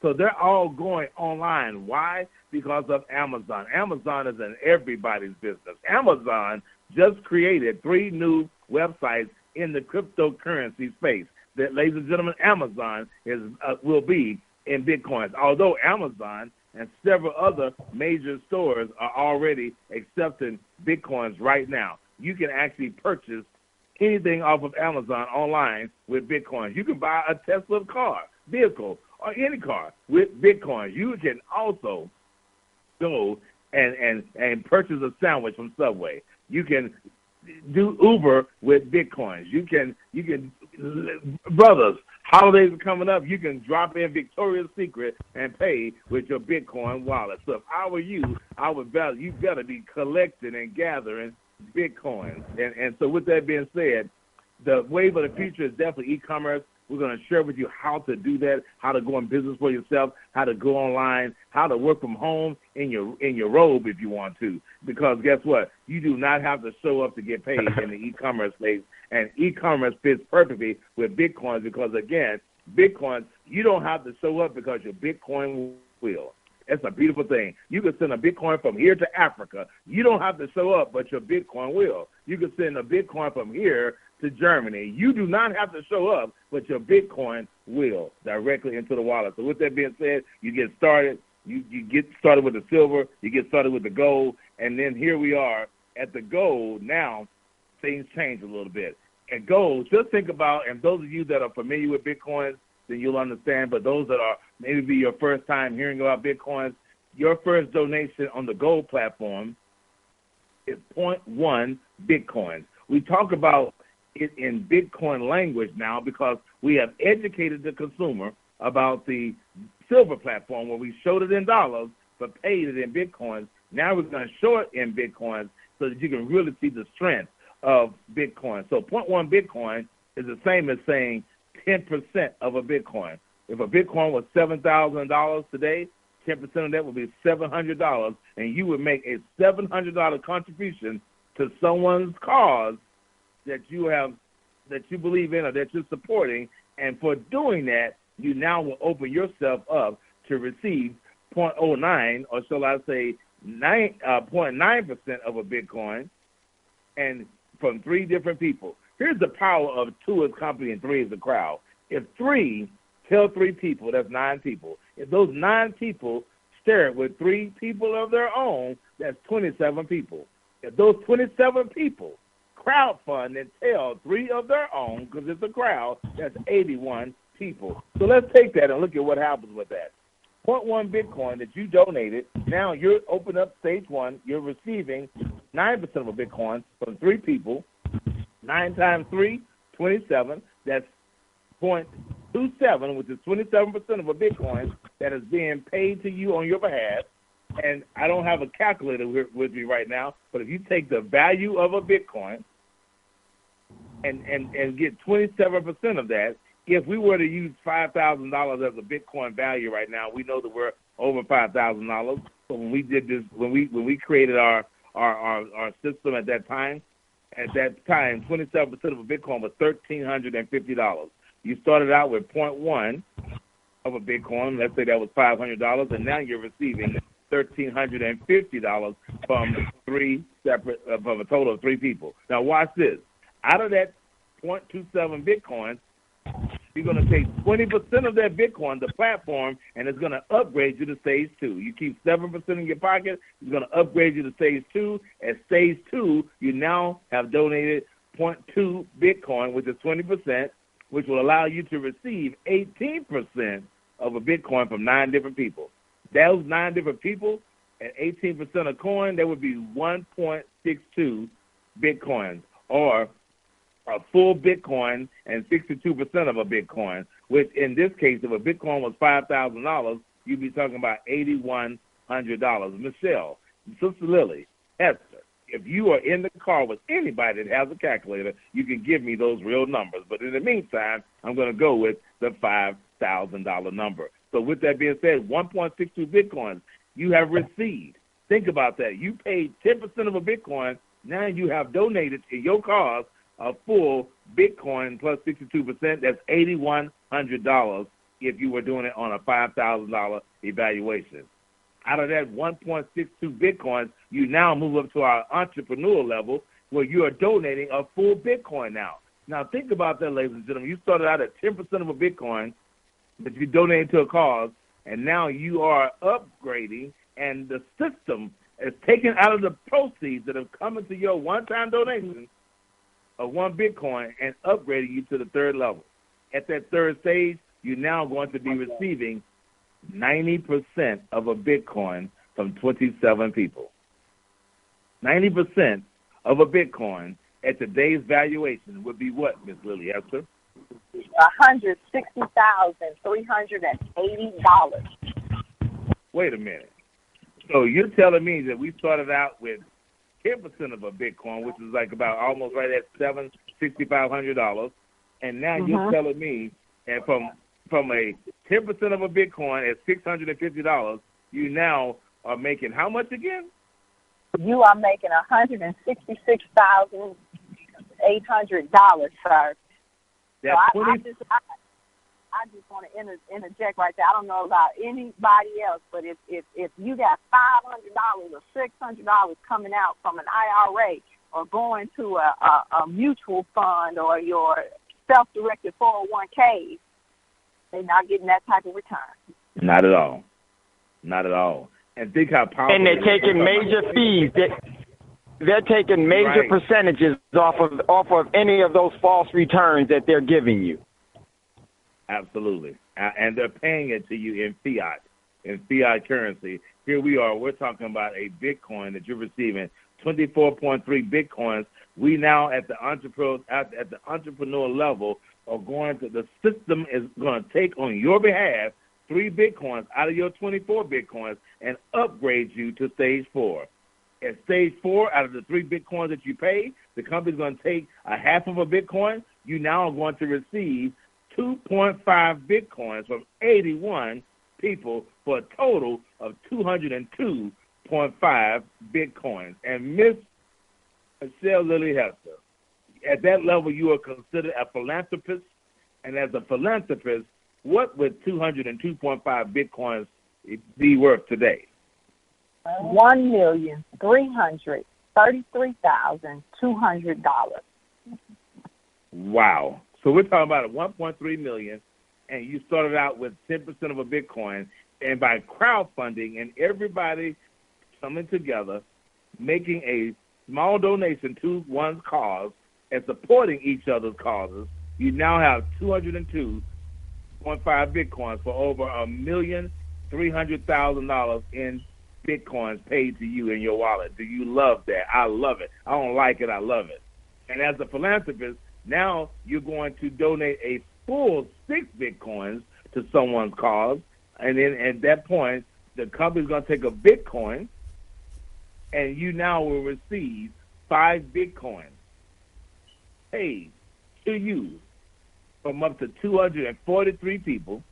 so they're all going online. Why? Because of Amazon. Amazon is in everybody's business. Amazon just created 3 new websites in the cryptocurrency space. That, ladies and gentlemen, Amazon will be in Bitcoins. Although Amazon and several other major stores are already accepting Bitcoins right now. You can actually purchase anything off of Amazon online with Bitcoins. You can buy a Tesla vehicle, or any car with Bitcoins. You can also go and purchase a sandwich from Subway. You can do Uber with Bitcoins. You can brothers, holidays are coming up, you can drop in Victoria's Secret and pay with your Bitcoin wallet. So if I were you, you better be collecting and gathering Bitcoin. And so with that being said, the wave of the future is definitely e-commerce. We're going to share with you how to do that, how to go in business for yourself, how to go online, how to work from home in your robe if you want to. Because guess what? You do not have to show up to get paid in the e-commerce space. And e-commerce fits perfectly with Bitcoin because, again, Bitcoin, you don't have to show up because your Bitcoin will. It's a beautiful thing. You can send a Bitcoin from here to Africa. You don't have to show up, but your Bitcoin will. You can send a Bitcoin from here to Germany. You do not have to show up, but your Bitcoin will directly into the wallet. So with that being said, you get started. You get started with the silver. You get started with the gold. And then here we are at the gold. Now things change a little bit. At gold, just think about, and those of you that are familiar with Bitcoins, then you'll understand. But those that are maybe your first time hearing about Bitcoins, your first donation on the gold platform is 0.1 Bitcoins. We talk about it in Bitcoin language now because we have educated the consumer about the silver platform where we showed it in dollars but paid it in Bitcoins. Now we're going to show it in Bitcoins so that you can really see the strength of Bitcoin. So 0.1 Bitcoin is the same as saying 10% of a Bitcoin. If a Bitcoin was $7,000 today, 10% of that would be $700, and you would make a $700 contribution to someone's cause that you believe in or that you're supporting. And for doing that, you now will open yourself up to receive 0.09, or shall I say 0.9% of a Bitcoin, and from 3 different people. Here's the power of 2 is company and 3 is the crowd. If 3 tell 3 people, that's 9 people. If those 9 people share it with 3 people of their own, that's 27 people. If those 27 people crowdfund and tell 3 of their own, because it's a crowd, that's 81 people. So let's take that and look at what happens with that. 0.1 Bitcoin that you donated, now you're open up stage 1, you're receiving 9% of a Bitcoin from 3 people. 9 times 3, 27. That's 0.27, which is 27% of a Bitcoin that is being paid to you on your behalf. And I don't have a calculator with me right now, but if you take the value of a Bitcoin and get 27% of that, if we were to use $5,000 as a Bitcoin value right now, we know that we're over $5,000. So when we did this, when we created our system at that time, At that time, 27% of a Bitcoin was $1,350. You started out with 0.1 of a Bitcoin. Let's say that was $500, and now you're receiving $1,350 from from a total of 3 people. Now watch this. Out of that 0.27 Bitcoin, you're going to take 20% of that Bitcoin, the platform, and it's going to upgrade you to stage 2. You keep 7% in your pocket. It's going to upgrade you to stage 2. At stage 2, you now have donated 0.2 Bitcoin, which is 20%, which will allow you to receive 18% of a Bitcoin from 9 different people. Those 9 different people at 18% a coin, that would be 1.62 Bitcoins, or a full Bitcoin and 62% of a Bitcoin, which in this case, if a Bitcoin was $5,000, you'd be talking about $8,100. Michelle, Sister Lily, Esther, if you are in the car with anybody that has a calculator, you can give me those real numbers. But in the meantime, I'm going to go with the $5,000 number. So with that being said, 1.62 Bitcoins you have received. Think about that. You paid 10% of a Bitcoin. Now you have donated to your cause a full Bitcoin plus 62%. That's $8,100 if you were doing it on a $5,000 evaluation. Out of that 1.62 Bitcoins, you now move up to our entrepreneur level where you are donating a full Bitcoin now. Now think about that, ladies and gentlemen. You started out at 10% of a Bitcoin that you donated to a cause, and now you are upgrading, and the system is taking out of the proceeds that have come into your one-time donation of 1 Bitcoin and upgrading you to the 3rd level. At that 3rd stage, you're now going to be receiving 90% of a Bitcoin from 27 people. 90% of a Bitcoin at today's valuation would be what, Ms. Lily Esther? $160,380. Wait a minute. So you're telling me that we started out with 10% of a Bitcoin, which is like about almost right at $6,500, and now you're telling me that from a 10% of a Bitcoin at $650, you now are making how much again? You are making $166,800, sir. That's so I just want to interject right there. I don't know about anybody else, but if you got $500 or $600 coming out from an IRA or going to a mutual fund or your self-directed 401k, they're not getting that type of return. Not at all. Not at all. And think how powerful. And they're taking major fees. They're taking major percentages off of any of those false returns that they're giving you. Absolutely. And they're paying it to you in fiat currency. Here we are. We're talking about a Bitcoin that you're receiving, 24.3 Bitcoins. We now at the entrepreneur level are going to, the system is going to take on your behalf 3 Bitcoins out of your 24 Bitcoins and upgrade you to stage 4. At stage 4, out of the 3 Bitcoins that you pay, the company's going to take a half of a Bitcoin. You now are going to receive 2.5 Bitcoins from 81 people for a total of 202.5 Bitcoins. And Miss Michelle Lily Hester, at that level, you are considered a philanthropist. And as a philanthropist, what would 202.5 Bitcoins be worth today? $1,333,200. Wow. So we're talking about a $1.3 million, and you started out with 10% of a Bitcoin, and by crowdfunding and everybody coming together, making a small donation to one's cause and supporting each other's causes, you now have 202.5 Bitcoins for over $1,300,000 in Bitcoins paid to you in your wallet. Do you love that? I love it. I don't like it. I love it. And as a philanthropist, now you're going to donate a full 6 Bitcoins to someone's cause, and then at that point, the company's going to take a Bitcoin, and you now will receive 5 Bitcoins paid to you from up to 243 people,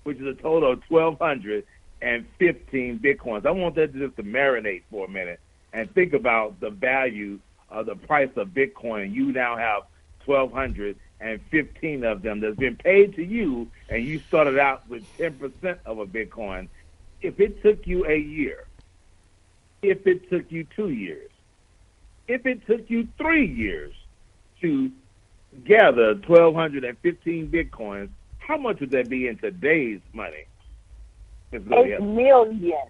which is a total of 1,215 Bitcoins. I want that just to marinate for a minute and think about the value the price of Bitcoin, you now have 1,215 of them that's been paid to you, and you started out with 10% of a Bitcoin. If it took you a year, if it took you 2 years, if it took you 3 years to gather 1,215 Bitcoins, how much would that be in today's money? 8 million.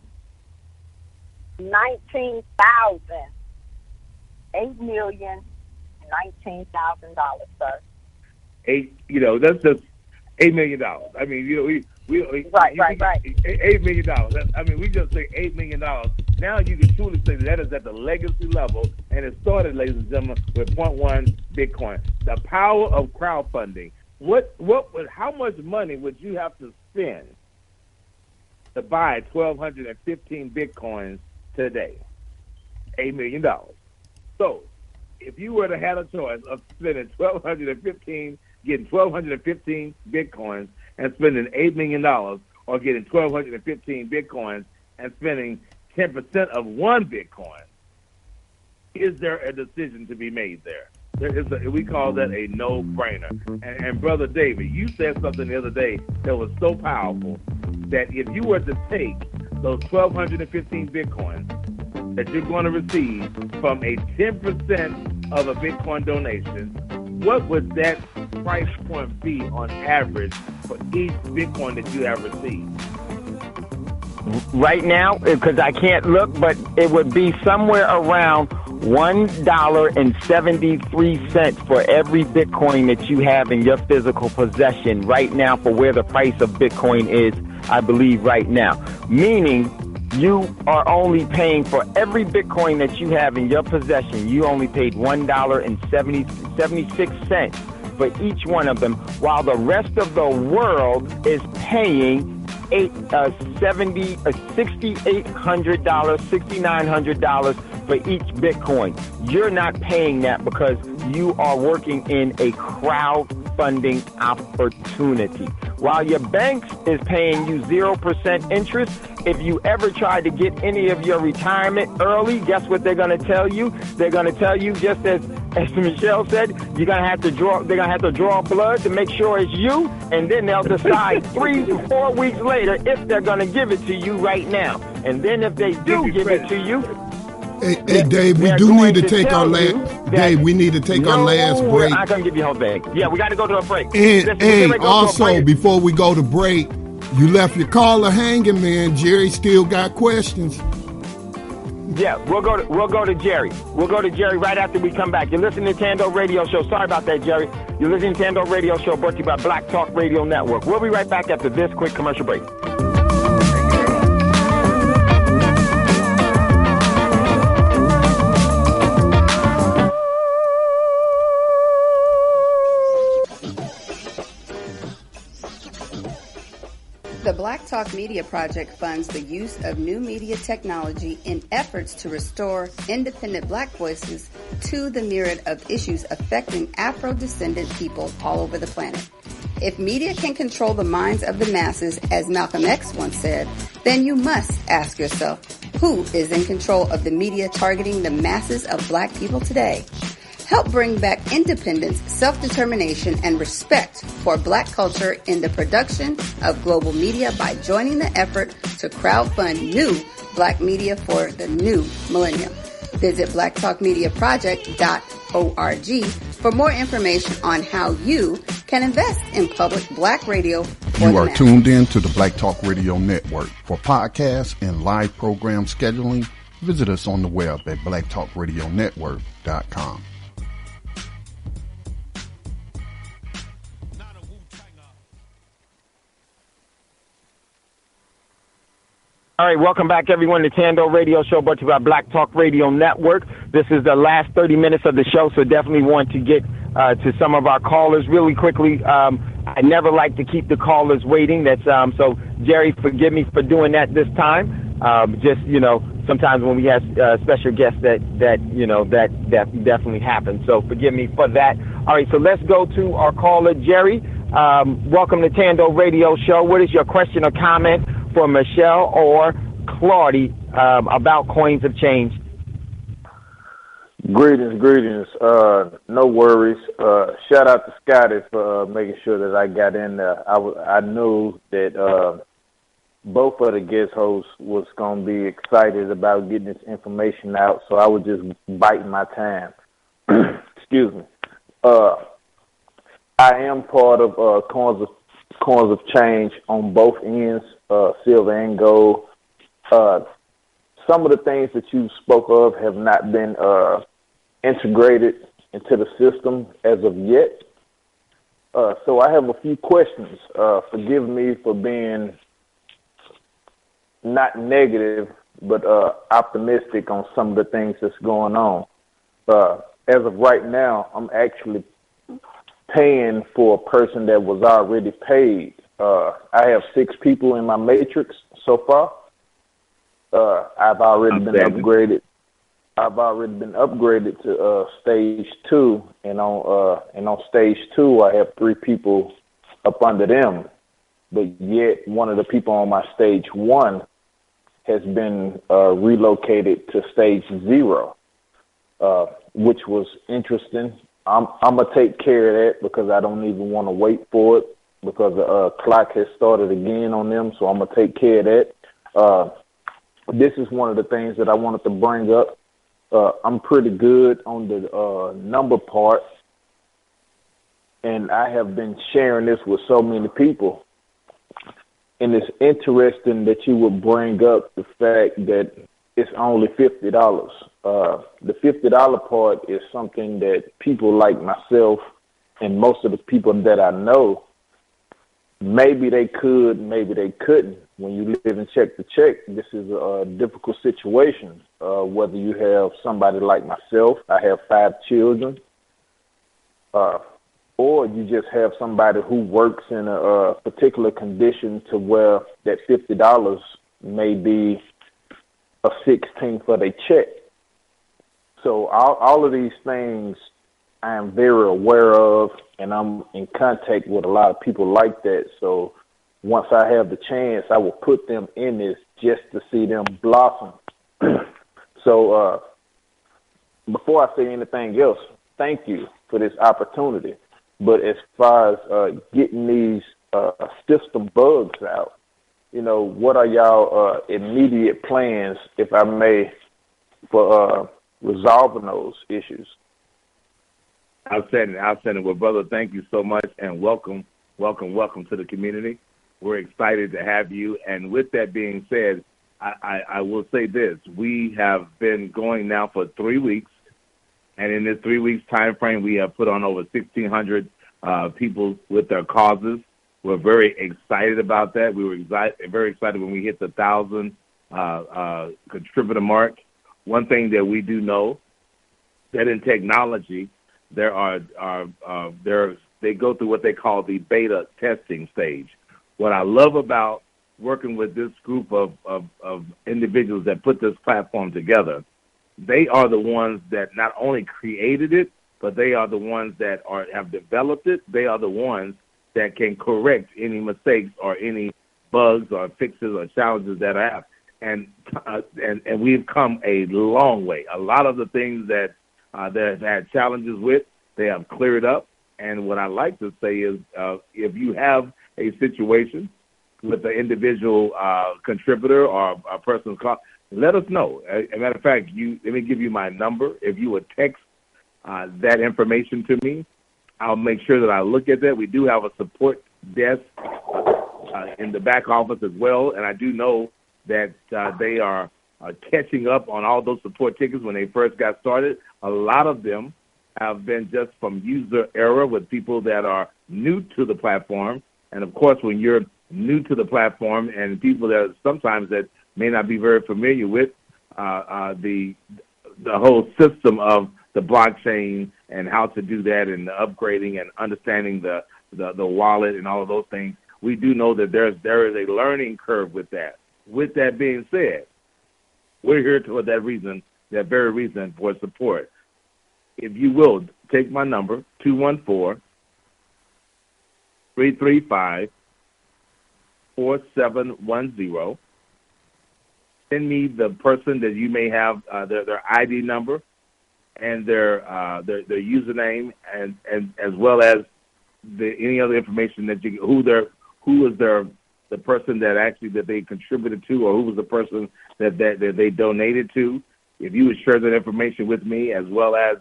19,000. $8,019,000, sir. That's just $8 million. I mean, we right. $8 million. I mean, we just say $8 million. Now you can truly say that is at the legacy level, and it started, ladies and gentlemen, with 0.1 Bitcoin. The power of crowdfunding. How much money would you have to spend to buy 1,215 Bitcoins today? $8 million. So, if you were to have a choice of spending getting 1,215 Bitcoins and spending $8 million, or getting 1,215 Bitcoins and spending 10% of one Bitcoin, is there a decision to be made there? We call that a no-brainer. And Brother David, you said something the other day that was so powerful that if you were to take those 1,215 Bitcoins that you're going to receive from a 10% of a Bitcoin donation, what would that price point be on average for each Bitcoin that you have received? Right now, because I can't look, but it would be somewhere around $1.73 for every Bitcoin that you have in your physical possession right now, for where the price of Bitcoin is, I believe, right now. Meaning, you are only paying for every Bitcoin that you have in your possession. You only paid $1.76 for each one of them, while the rest of the world is paying $6,800, $6,900 for each Bitcoin. You're not paying that because you are working in a crowdfunding opportunity. While your bank is paying you 0% interest, if you ever try to get any of your retirement early, guess what they're going to tell you? They're going to tell you, just as Michelle said, they're going to have to draw blood to make sure it's you, and then they'll decide 3 to 4 weeks later if they're going to give it to you right now. And then if they do give it to you, Hey, Dave, we do need to take our last. Dave, we need to take our last break. I'm gonna give you a whole bag. Yeah, we got to go to a break. And also, before we go to break, you left your caller hanging, man. Jerry still got questions. Yeah, we'll go to Jerry. We'll go to Jerry right after we come back. You're listening to Thando Radio Show. Sorry about that, Jerry. You're listening to Thando Radio Show, brought to you by Black Talk Radio Network. We'll be right back after this quick commercial break. The Black Talk Media Project funds the use of new media technology in efforts to restore independent Black voices to the myriad of issues affecting Afro-descendant people all over the planet. If media can control the minds of the masses, as Malcolm X once said, then you must ask yourself, who is in control of the media targeting the masses of Black people today? Help bring back independence, self-determination, and respect for Black culture in the production of global media by joining the effort to crowdfund new Black media for the new millennium. Visit blacktalkmediaproject.org for more information on how you can invest in public Black radio for You are tuned in to the Black Talk Radio Network. For podcasts and live program scheduling, visit us on the web at blacktalkradionetwork.com. All right, welcome back, everyone, to Thando Radio Show, brought to you by Black Talk Radio Network. This is the last 30 minutes of the show, so definitely want to get to some of our callers really quickly. I never like to keep the callers waiting. That's so, Jerry, forgive me for doing that this time. Sometimes when we have special guests, that definitely happens. So forgive me for that. All right, so let's go to our caller, Jerry. Welcome to Thando Radio Show. What is your question or comment for Michelle or Claudie about coins of change? Greetings. No worries. Shout out to Scotty for making sure that I got in there. I knew that both of the guest hosts was going to be excited about getting this information out, so I was just biting my time. Excuse me. I am part of Corners of Change on both ends, silver and gold. Some of the things that you spoke of have not been integrated into the system as of yet. So I have a few questions. Forgive me for being not negative, but optimistic on some of the things that's going on. As of right now, I'm actually paying for a person that was already paid. I have 6 people in my matrix so far. I've already been upgraded. I've already been upgraded to stage 2, and on stage 2, I have 3 people up under them. But yet, one of the people on my stage 1 has been relocated to stage 0, which was interesting. I'm gonna take care of that because I don't even want to wait for it because the clock has started again on them. So I'm gonna take care of that. This is one of the things that I wanted to bring up. I'm pretty good on the number part, and I have been sharing this with so many people. And it's interesting that you would bring up the fact that it's only $50. The $50 part is something that people like myself and most of the people that I know, maybe they could, maybe they couldn't. When you live in check to check, this is a difficult situation. Whether you have somebody like myself, I have 5 children, or you just have somebody who works in a particular condition to where that $50 may be a 16th of their check. So all of these things I am very aware of, and I'm in contact with a lot of people like that. So once I have the chance, I will put them in this just to see them blossom. So before I say anything else, thank you for this opportunity. But as far as getting these system bugs out, what are y'all immediate plans, if I may, for resolving those issues? Outstanding. Well, brother, thank you so much, and welcome to the community. We're excited to have you. And with that being said, I will say this. We have been going now for 3 weeks, and in this 3 weeks time frame, we have put on over 1,600 people with their causes. We're very excited about that. We were very excited when we hit the 1,000 contributor mark. One thing that we do know that in technology, they go through what they call the beta testing stage. What I love about working with this group of individuals that put this platform together, they are the ones that not only created it, but they are the ones that have developed it. They are the ones that can correct any mistakes or any bugs or fixes or challenges that I have. And we've come a long way. A lot of the things that they've had challenges with, they have cleared up. And what I like to say is if you have a situation with an individual contributor or a person's call, let us know. As a matter of fact, let me give you my number. If you would text that information to me, I'll make sure that I look at that. We do have a support desk in the back office as well, and I do know that they are catching up on all those support tickets when they first got started. A lot of them have been just from user error with people that are new to the platform. And, of course, when you're new to the platform and people that sometimes that may not be very familiar with the whole system of the blockchain and how to do that and the upgrading and understanding the wallet and all of those things, we do know that there is a learning curve with that. With that being said, we're here for that very reason for support. If you will, take my number, 214-335-4710. Send me the person that you may have their ID number. and their username, and as well as any other information that who is the person that they contributed to, or who was the person that they donated to. If you would share that information with me, as well as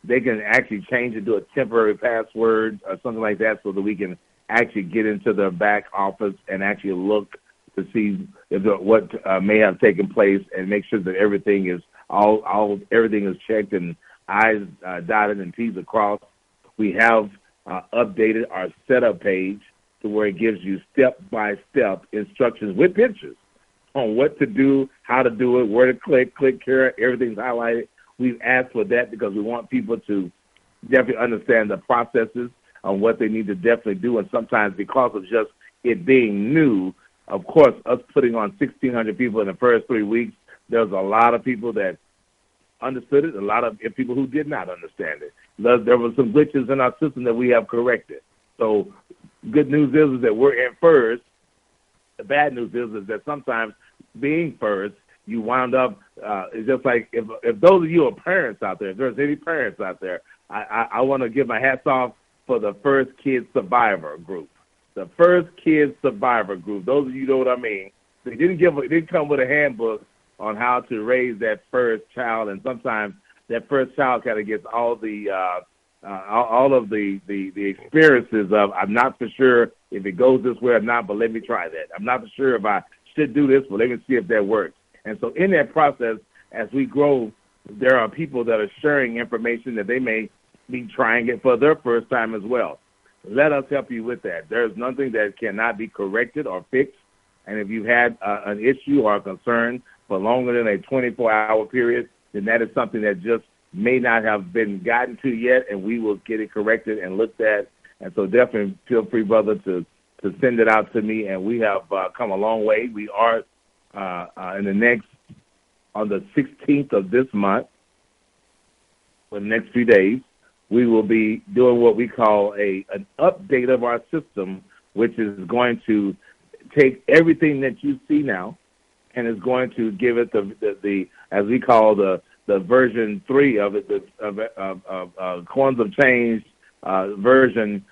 they can actually change it to a temporary password or something like that, so that we can actually get into their back office and actually look to see what may have taken place, and make sure that everything is everything is checked and I's dotted and T's across. We have updated our setup page to where it gives you step-by-step instructions with pictures on what to do, how to do it, where to click here, everything's highlighted. We've asked for that because we want people to definitely understand the processes on what they need to definitely do. And sometimes because of just it being new, of course, us putting on 1,600 people in the first 3 weeks, there's a lot of people that understood it, a lot of people who did not understand it. There were some glitches in our system that we have corrected. So good news is that we're in first. The bad news is that sometimes being first, you wound up, it's just like if those of you are parents out there, if there's any parents out there, I want to give my hats off for the First Kid Survivor group. The First Kid Survivor group, those of you know what I mean. They didn't come with a handbook on how to raise that first child, and sometimes that first child kind of gets all of the experiences of, I'm not for sure if it goes this way or not, but let me try that. I'm not for sure if I should do this, but let me see if that works. And so in that process, as we grow, there are people that are sharing information that they may be trying it for their first time as well. Let us help you with that. There's nothing that cannot be corrected or fixed. And if you've had an issue or a concern for longer than a 24-hour period, then that is something that just may not have been gotten to yet, and we will get it corrected and looked at. And so definitely feel free, brother, to send it out to me. And we have come a long way. We are on the 16th of this month, for the next few days, we will be doing what we call an update of our system, which is going to take everything that you see now and is going to give it the as we call the version 3 of it, of Coins of Change version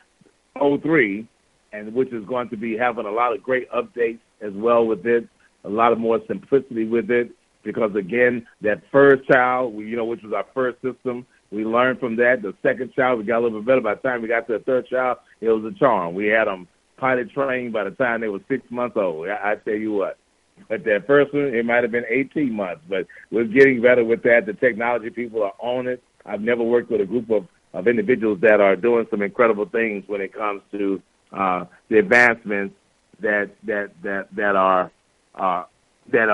03, and which is going to be having a lot of great updates as well with it, a lot of more simplicity with it, because again, that first child, which was our first system, we learned from that. The second child, we got a little bit better. By the time we got to the third child, it was a charm. We had them potty trained by the time they were 6 months old. I tell you what. But that first one, it might have been 18 months. But we're getting better with that. The technology people are on it. I've never worked with a group of individuals that are doing some incredible things when it comes to the advancements that are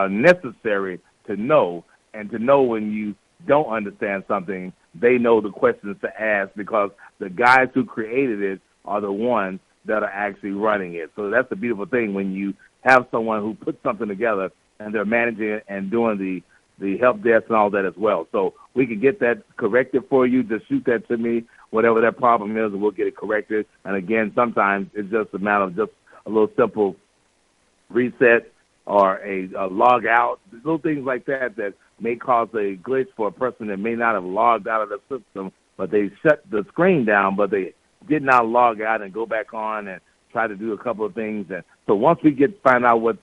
necessary to know, and to know when you don't understand something, they know the questions to ask, because the guys who created it are the ones that are actually running it. So that's the beautiful thing when you have someone who puts something together and they're managing it and doing the help desk and all that as well. So we can get that corrected for you. Just shoot that to me, whatever that problem is, and we'll get it corrected. And again, sometimes it's just a matter of just a little simple reset or a log out, little things like that may cause a glitch for a person that may not have logged out of the system, but they shut the screen down, but they did not log out and go back on and try to do a couple of things. And so once we find out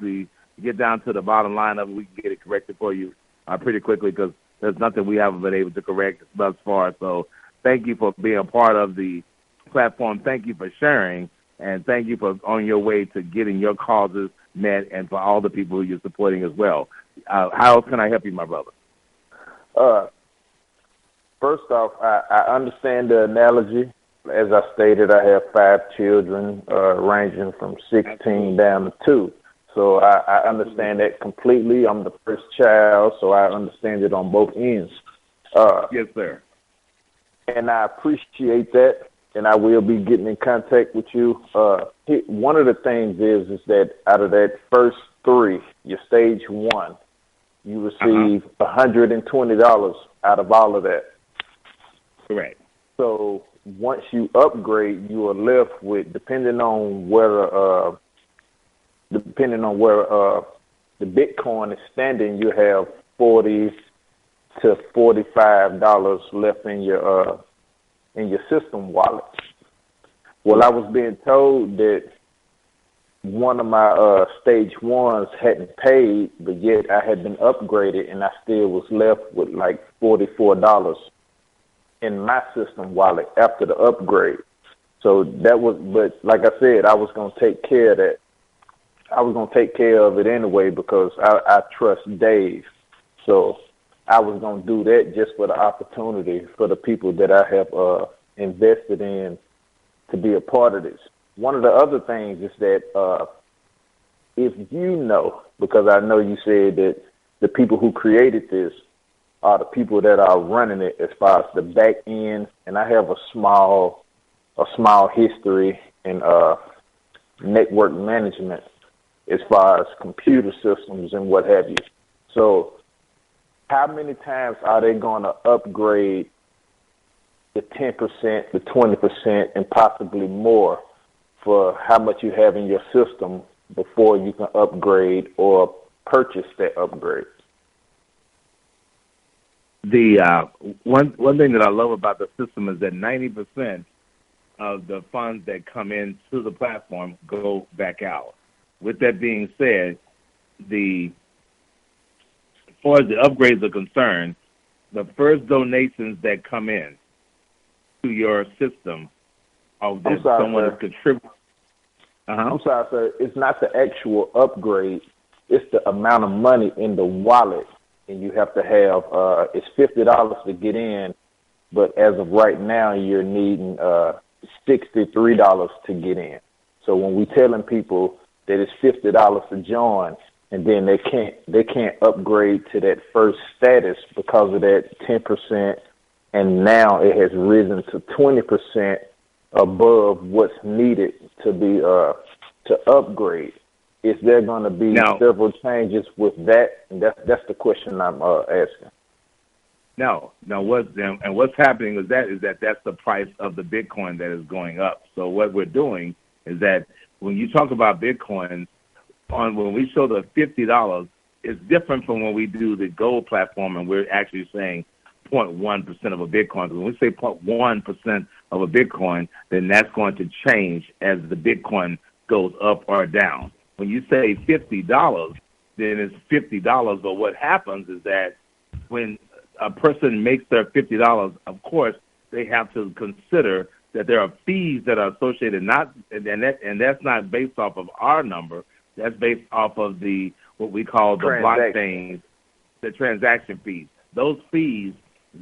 get down to the bottom line of it, we can get it corrected for you pretty quickly, because there's nothing we haven't been able to correct thus far. So thank you for being a part of the platform. Thank you for sharing, and thank you for on your way to getting your causes met, and for all the people who you're supporting as well. How else can I help you, my brother? First off, I understand the analogy. As I stated, I have 5 children, ranging from 16 down to 2. So I understand that completely. I'm the first child, so I understand it on both ends. Yes, sir. And I appreciate that, and I will be getting in contact with you. One of the things is that out of that first 3, your stage 1, you receive $120 out of all of that. Correct. So once you upgrade, you are left with, depending on where the Bitcoin is standing, you have to $45 left in your system wallet. Well, I was being told that one of my stage ones hadn't paid, but yet I had been upgraded, and I still was left with like $44 in my system wallet after the upgrade. So that was, but like I said, I was going to take care of that. I was going to take care of it anyway because I trust Dave. So I was going to do that just for the opportunity for the people that I have invested in to be a part of this. One of the other things is that if you know, because I know you said that the people who created this are the people that are running it as far as the back end, and I have a small history in network management as far as computer systems and what have you. So how many times are they going to upgrade the 10%, the 20%, and possibly more for how much you have in your system before you can upgrade or purchase that upgrade? The one thing that I love about the system is that 90% of the funds that come into the platform go back out. With that being said, as far as the upgrades are concerned, the first donations that come in to your system of this someone is contributing. I'm sorry, sir. It's not the actual upgrade. It's the amount of money in the wallet, and you have to have. It's $50 to get in, but as of right now, you're needing $63 to get in. So when we telling people that it's $50 to join, and then they can't upgrade to that first status because of that 10%, and now it has risen to 20% above what's needed to be to upgrade. Is there going to be several changes with that? And that's the question I'm asking. No. What's happening is that that's the price of the Bitcoin that is going up. So what we're doing is that when you talk about Bitcoin, when we show the $50, it's different from when we do the gold platform, and we're actually saying 0.1% of a Bitcoin. When we say 0.1% of a Bitcoin, then that's going to change as the Bitcoin goes up or down. When you say $50, then it's $50. But what happens is that when a person makes their $50, of course, they have to consider that there are fees that are associated, and that's not based off of our number. That's based off of what we call the blockchain, the transaction fees. Those fees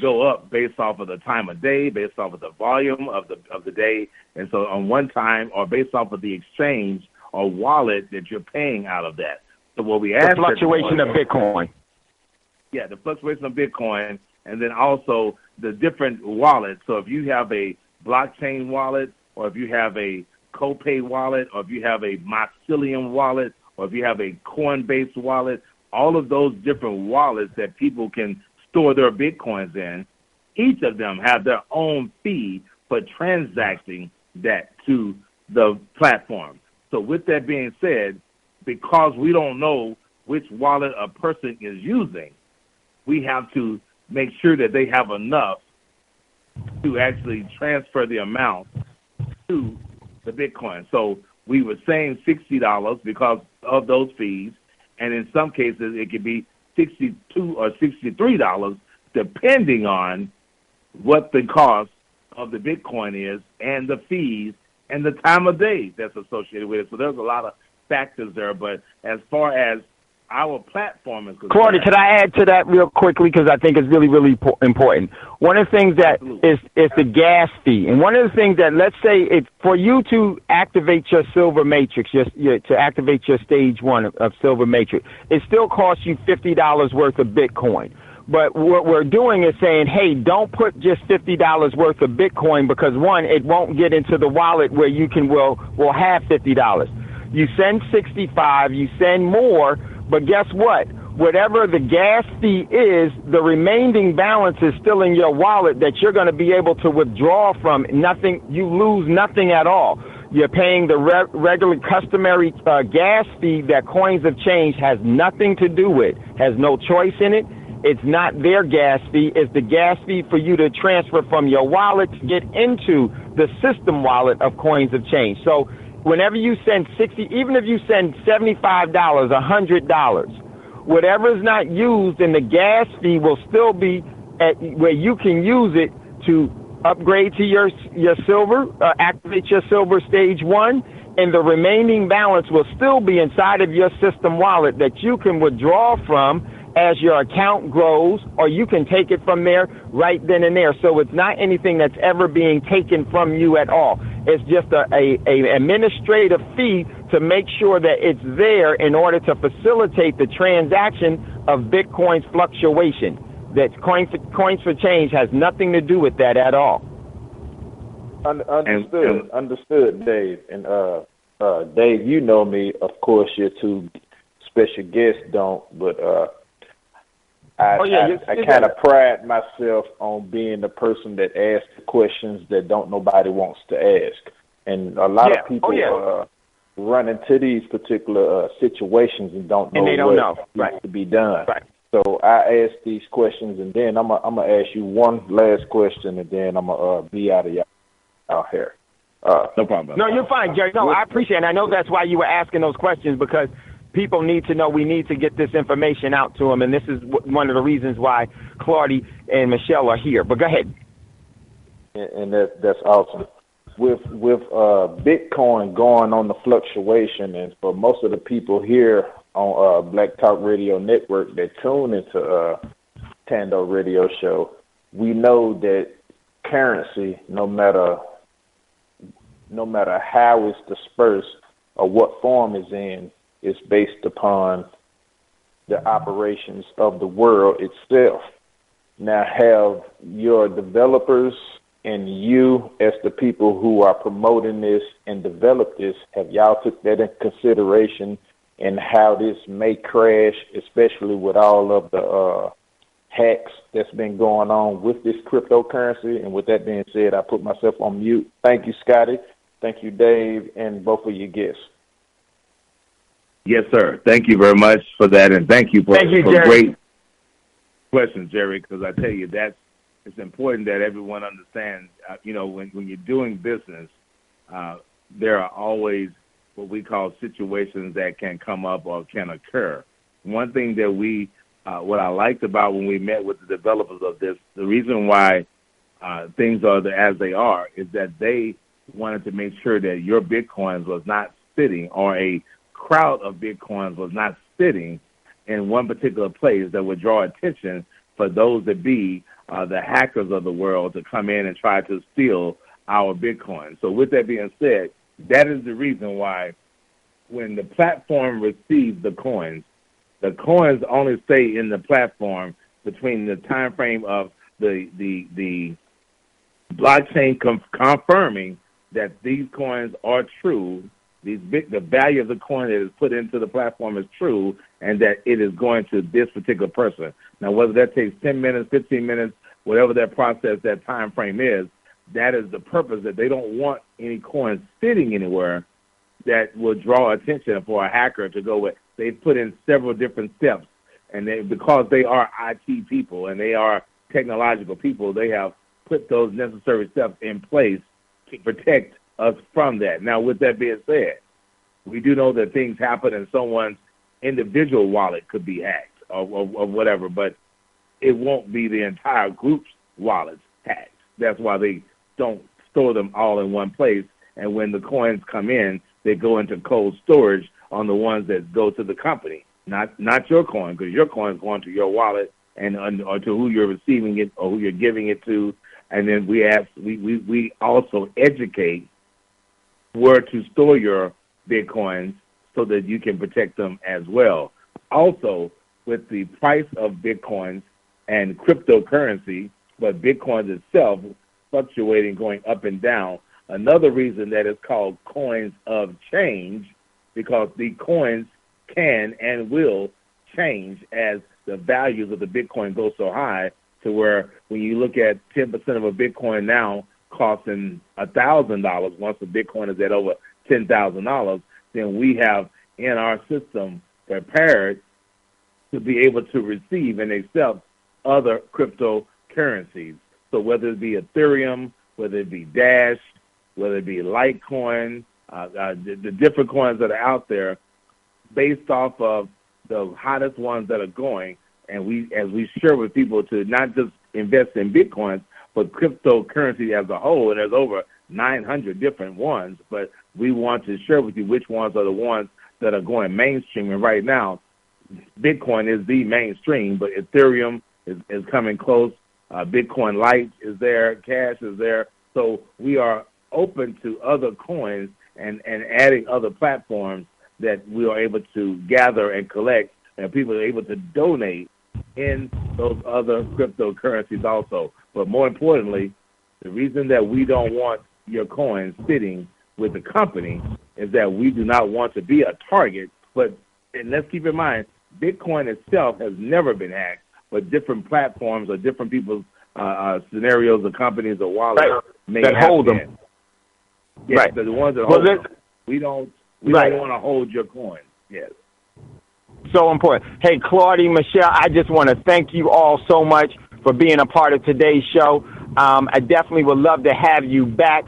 go up based off of the time of day, based off of the volume of the day, and so on one time, or based off of the exchange or wallet that you're paying out of that. So what we ask, the fluctuation of Bitcoin. Yeah, the fluctuation of Bitcoin, and then also the different wallets. So if you have a blockchain wallet, or if you have a Copay wallet, or if you have a Mycelium wallet, or if you have a Coinbase wallet, all of those different wallets that people can store their Bitcoins in, each of them have their own fee for transacting that to the platform. So with that being said, because we don't know which wallet a person is using, we have to make sure that they have enough to actually transfer the amount to the Bitcoin. So we were saying $60 because of those fees, and in some cases it could be $62 or $63 depending on what the cost of the Bitcoin is and the fees and the time of day that's associated with it. So there's a lot of factors there, but as far as our platform is concerned... Claudia, could I add to that real quickly, because I think it's really, really important. One of the things that is the gas fee. And one of the things that, let's say, for you to activate your Silver Matrix, to activate your stage 1 of Silver Matrix, it still costs you $50 worth of Bitcoin. But what we're doing is saying, hey, don't put just $50 worth of Bitcoin, because, one, it won't get into the wallet where you will have $50. You send 65, you send more, but guess what? Whatever the gas fee is, the remaining balance is still in your wallet that you're going to be able to withdraw from. Nothing, you lose nothing at all. You're paying the regular customary gas fee that Coins of Change has nothing to do with, has no choice in it. It's not their gas fee. It's the gas fee for you to transfer from your wallet to get into the system wallet of Coins of Change. So whenever you send 60, even if you send $75, $100, whatever is not used in the gas fee will still be at where you can use it to upgrade to your silver, activate your silver stage 1, and the remaining balance will still be inside of your system wallet that you can withdraw from as your account grows, or you can take it from there right then and there. So it's not anything that's ever being taken from you at all. It's just a administrative fee to make sure that it's there in order to facilitate the transaction of Bitcoin's fluctuation. That Coins for Change has nothing to do with that at all. Understood, Dave. And Dave, you know me. Of course, your two special guests don't, but I kind of pride myself on being the person that asks the questions that don't nobody wants to ask. And a lot of people run into these particular situations and don't know what needs to be done. Right. So I ask these questions, and then I'm gonna ask you one last question, and then I'm gonna be out of y'all here. No problem. No, you're fine, Jerry. No, I appreciate it. And I know that's why you were asking those questions, because people need to know we need to get this information out to them, and this is one of the reasons why Claudia and Michelle are here. But go ahead. And that's awesome. With Bitcoin going on the fluctuation, and for most of the people here on Black Talk Radio Network that tune into Thando Radio Show, we know that currency, no matter how it's dispersed or what form it's in, is based upon the operations of the world itself. Now, have your developers and you, as the people who are promoting this and develop this, have y'all took that in consideration and how this may crash, especially with all of the hacks that's been going on with this cryptocurrency? And with that being said, I put myself on mute. Thank you, Scotty. Thank you, Dave, and both of your guests. Yes, sir. Thank you very much for that, and thank you for great questions, Jerry, because I tell you, it's important that everyone understands, when you're doing business, there are always what we call situations that can come up or can occur. One thing that what I liked about when we met with the developers of this, the reason why things are as they are is that they wanted to make sure that your Bitcoins was not sitting, or a crowd of Bitcoins was not sitting in one particular place that would draw attention for those that be the hackers of the world to come in and try to steal our Bitcoin. So with that being said, that is the reason why when the platform receives the coins only stay in the platform between the time frame of the blockchain confirming that these coins are true, the value of the coin that is put into the platform is true, and that it is going to this particular person. Now, whether that takes 10 minutes, 15 minutes, whatever that process, that time frame is, that is the purpose, that they don't want any coins sitting anywhere that will draw attention for a hacker to go with. They've put in several different steps, and because they are IT people and they are technological people, they have put those necessary steps in place to protect us from that. Now, with that being said, we do know that things happen and someone's individual wallet could be hacked or whatever, but it won't be the entire group's wallets hacked. That's why they don't store them all in one place, and when the coins come in, they go into cold storage on the ones that go to the company, not your coin, because your coin is going to your wallet or to who you're receiving it or who you're giving it to. And then we also educate where to store your Bitcoins so that you can protect them as well. Also, with the price of Bitcoins and cryptocurrency, but Bitcoin itself fluctuating, going up and down, another reason that it's called coins of change, because the coins can and will change as the values of the Bitcoin go so high, to where when you look at 10% of a Bitcoin now costing $1,000, once a Bitcoin is at over $10,000, then we have in our system prepared to be able to receive and accept other cryptocurrencies. So whether it be Ethereum, whether it be Dash, whether it be Litecoin, the different coins that are out there, based off of the hottest ones that are going, and as we share with people to not just invest in Bitcoins, but cryptocurrency as a whole, and there's over 900 different ones, but we want to share with you which ones are the ones that are going mainstream. And right now, Bitcoin is the mainstream, but Ethereum is coming close. Bitcoin Lite is there. Cash is there. So we are open to other coins and adding other platforms that we are able to gather and collect, and people are able to donate in those other cryptocurrencies also. But more importantly, the reason that we don't want your coins sitting with the company is that we do not want to be a target. And let's keep in mind, Bitcoin itself has never been hacked, but different platforms or different people's scenarios or companies or wallets may that have hold been. them. Yes, Right. the ones that hold them. We don't want to hold your coins. Yes. So important. Hey, Claudie, Michelle, I just want to thank you all so much for being a part of today's show. I definitely would love to have you back,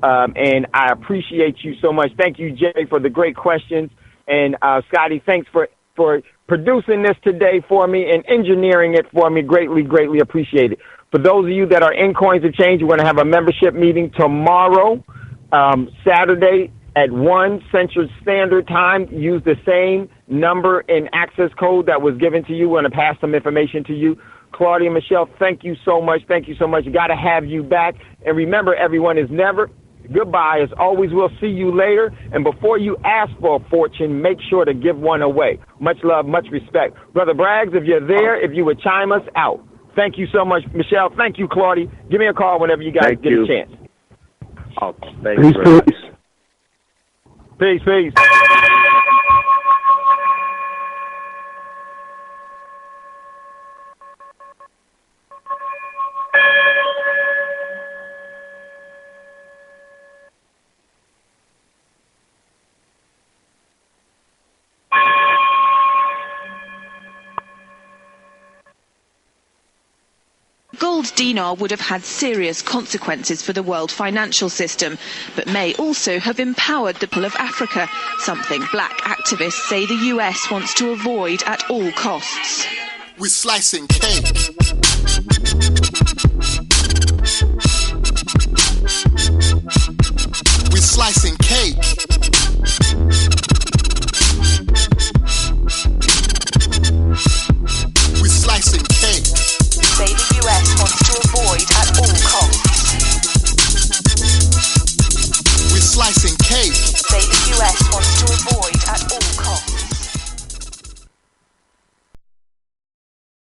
and I appreciate you so much. Thank you, Jay, for the great questions. And Scotty, thanks for producing this today for me and engineering it for me. Greatly, greatly appreciate it. For those of you that are in Coins of Change, we're going to have a membership meeting tomorrow, Saturday, at 1 Central Standard Time. Use the same number and access code that was given to you. We're going to pass some information to you. Claudia, Michelle, thank you so much. Thank you so much. Got to have you back. And remember, everyone is never goodbye. As always, we'll see you later. And before you ask for a fortune, make sure to give one away. Much love, much respect. Brother Braggs, if you're there, if you would chime us out. Thank you so much, Michelle. Thank you, Claudia. Give me a call whenever you guys get a chance. Awesome. Thank you. Peace, peace. Gold dinar would have had serious consequences for the world financial system, but may also have empowered the people of Africa, something black activists say the US wants to avoid at all costs. We're slicing cake. We're slicing cake. We're slicing cake. Say the US wants to avoid at all costs. We're slicing cake. Say the US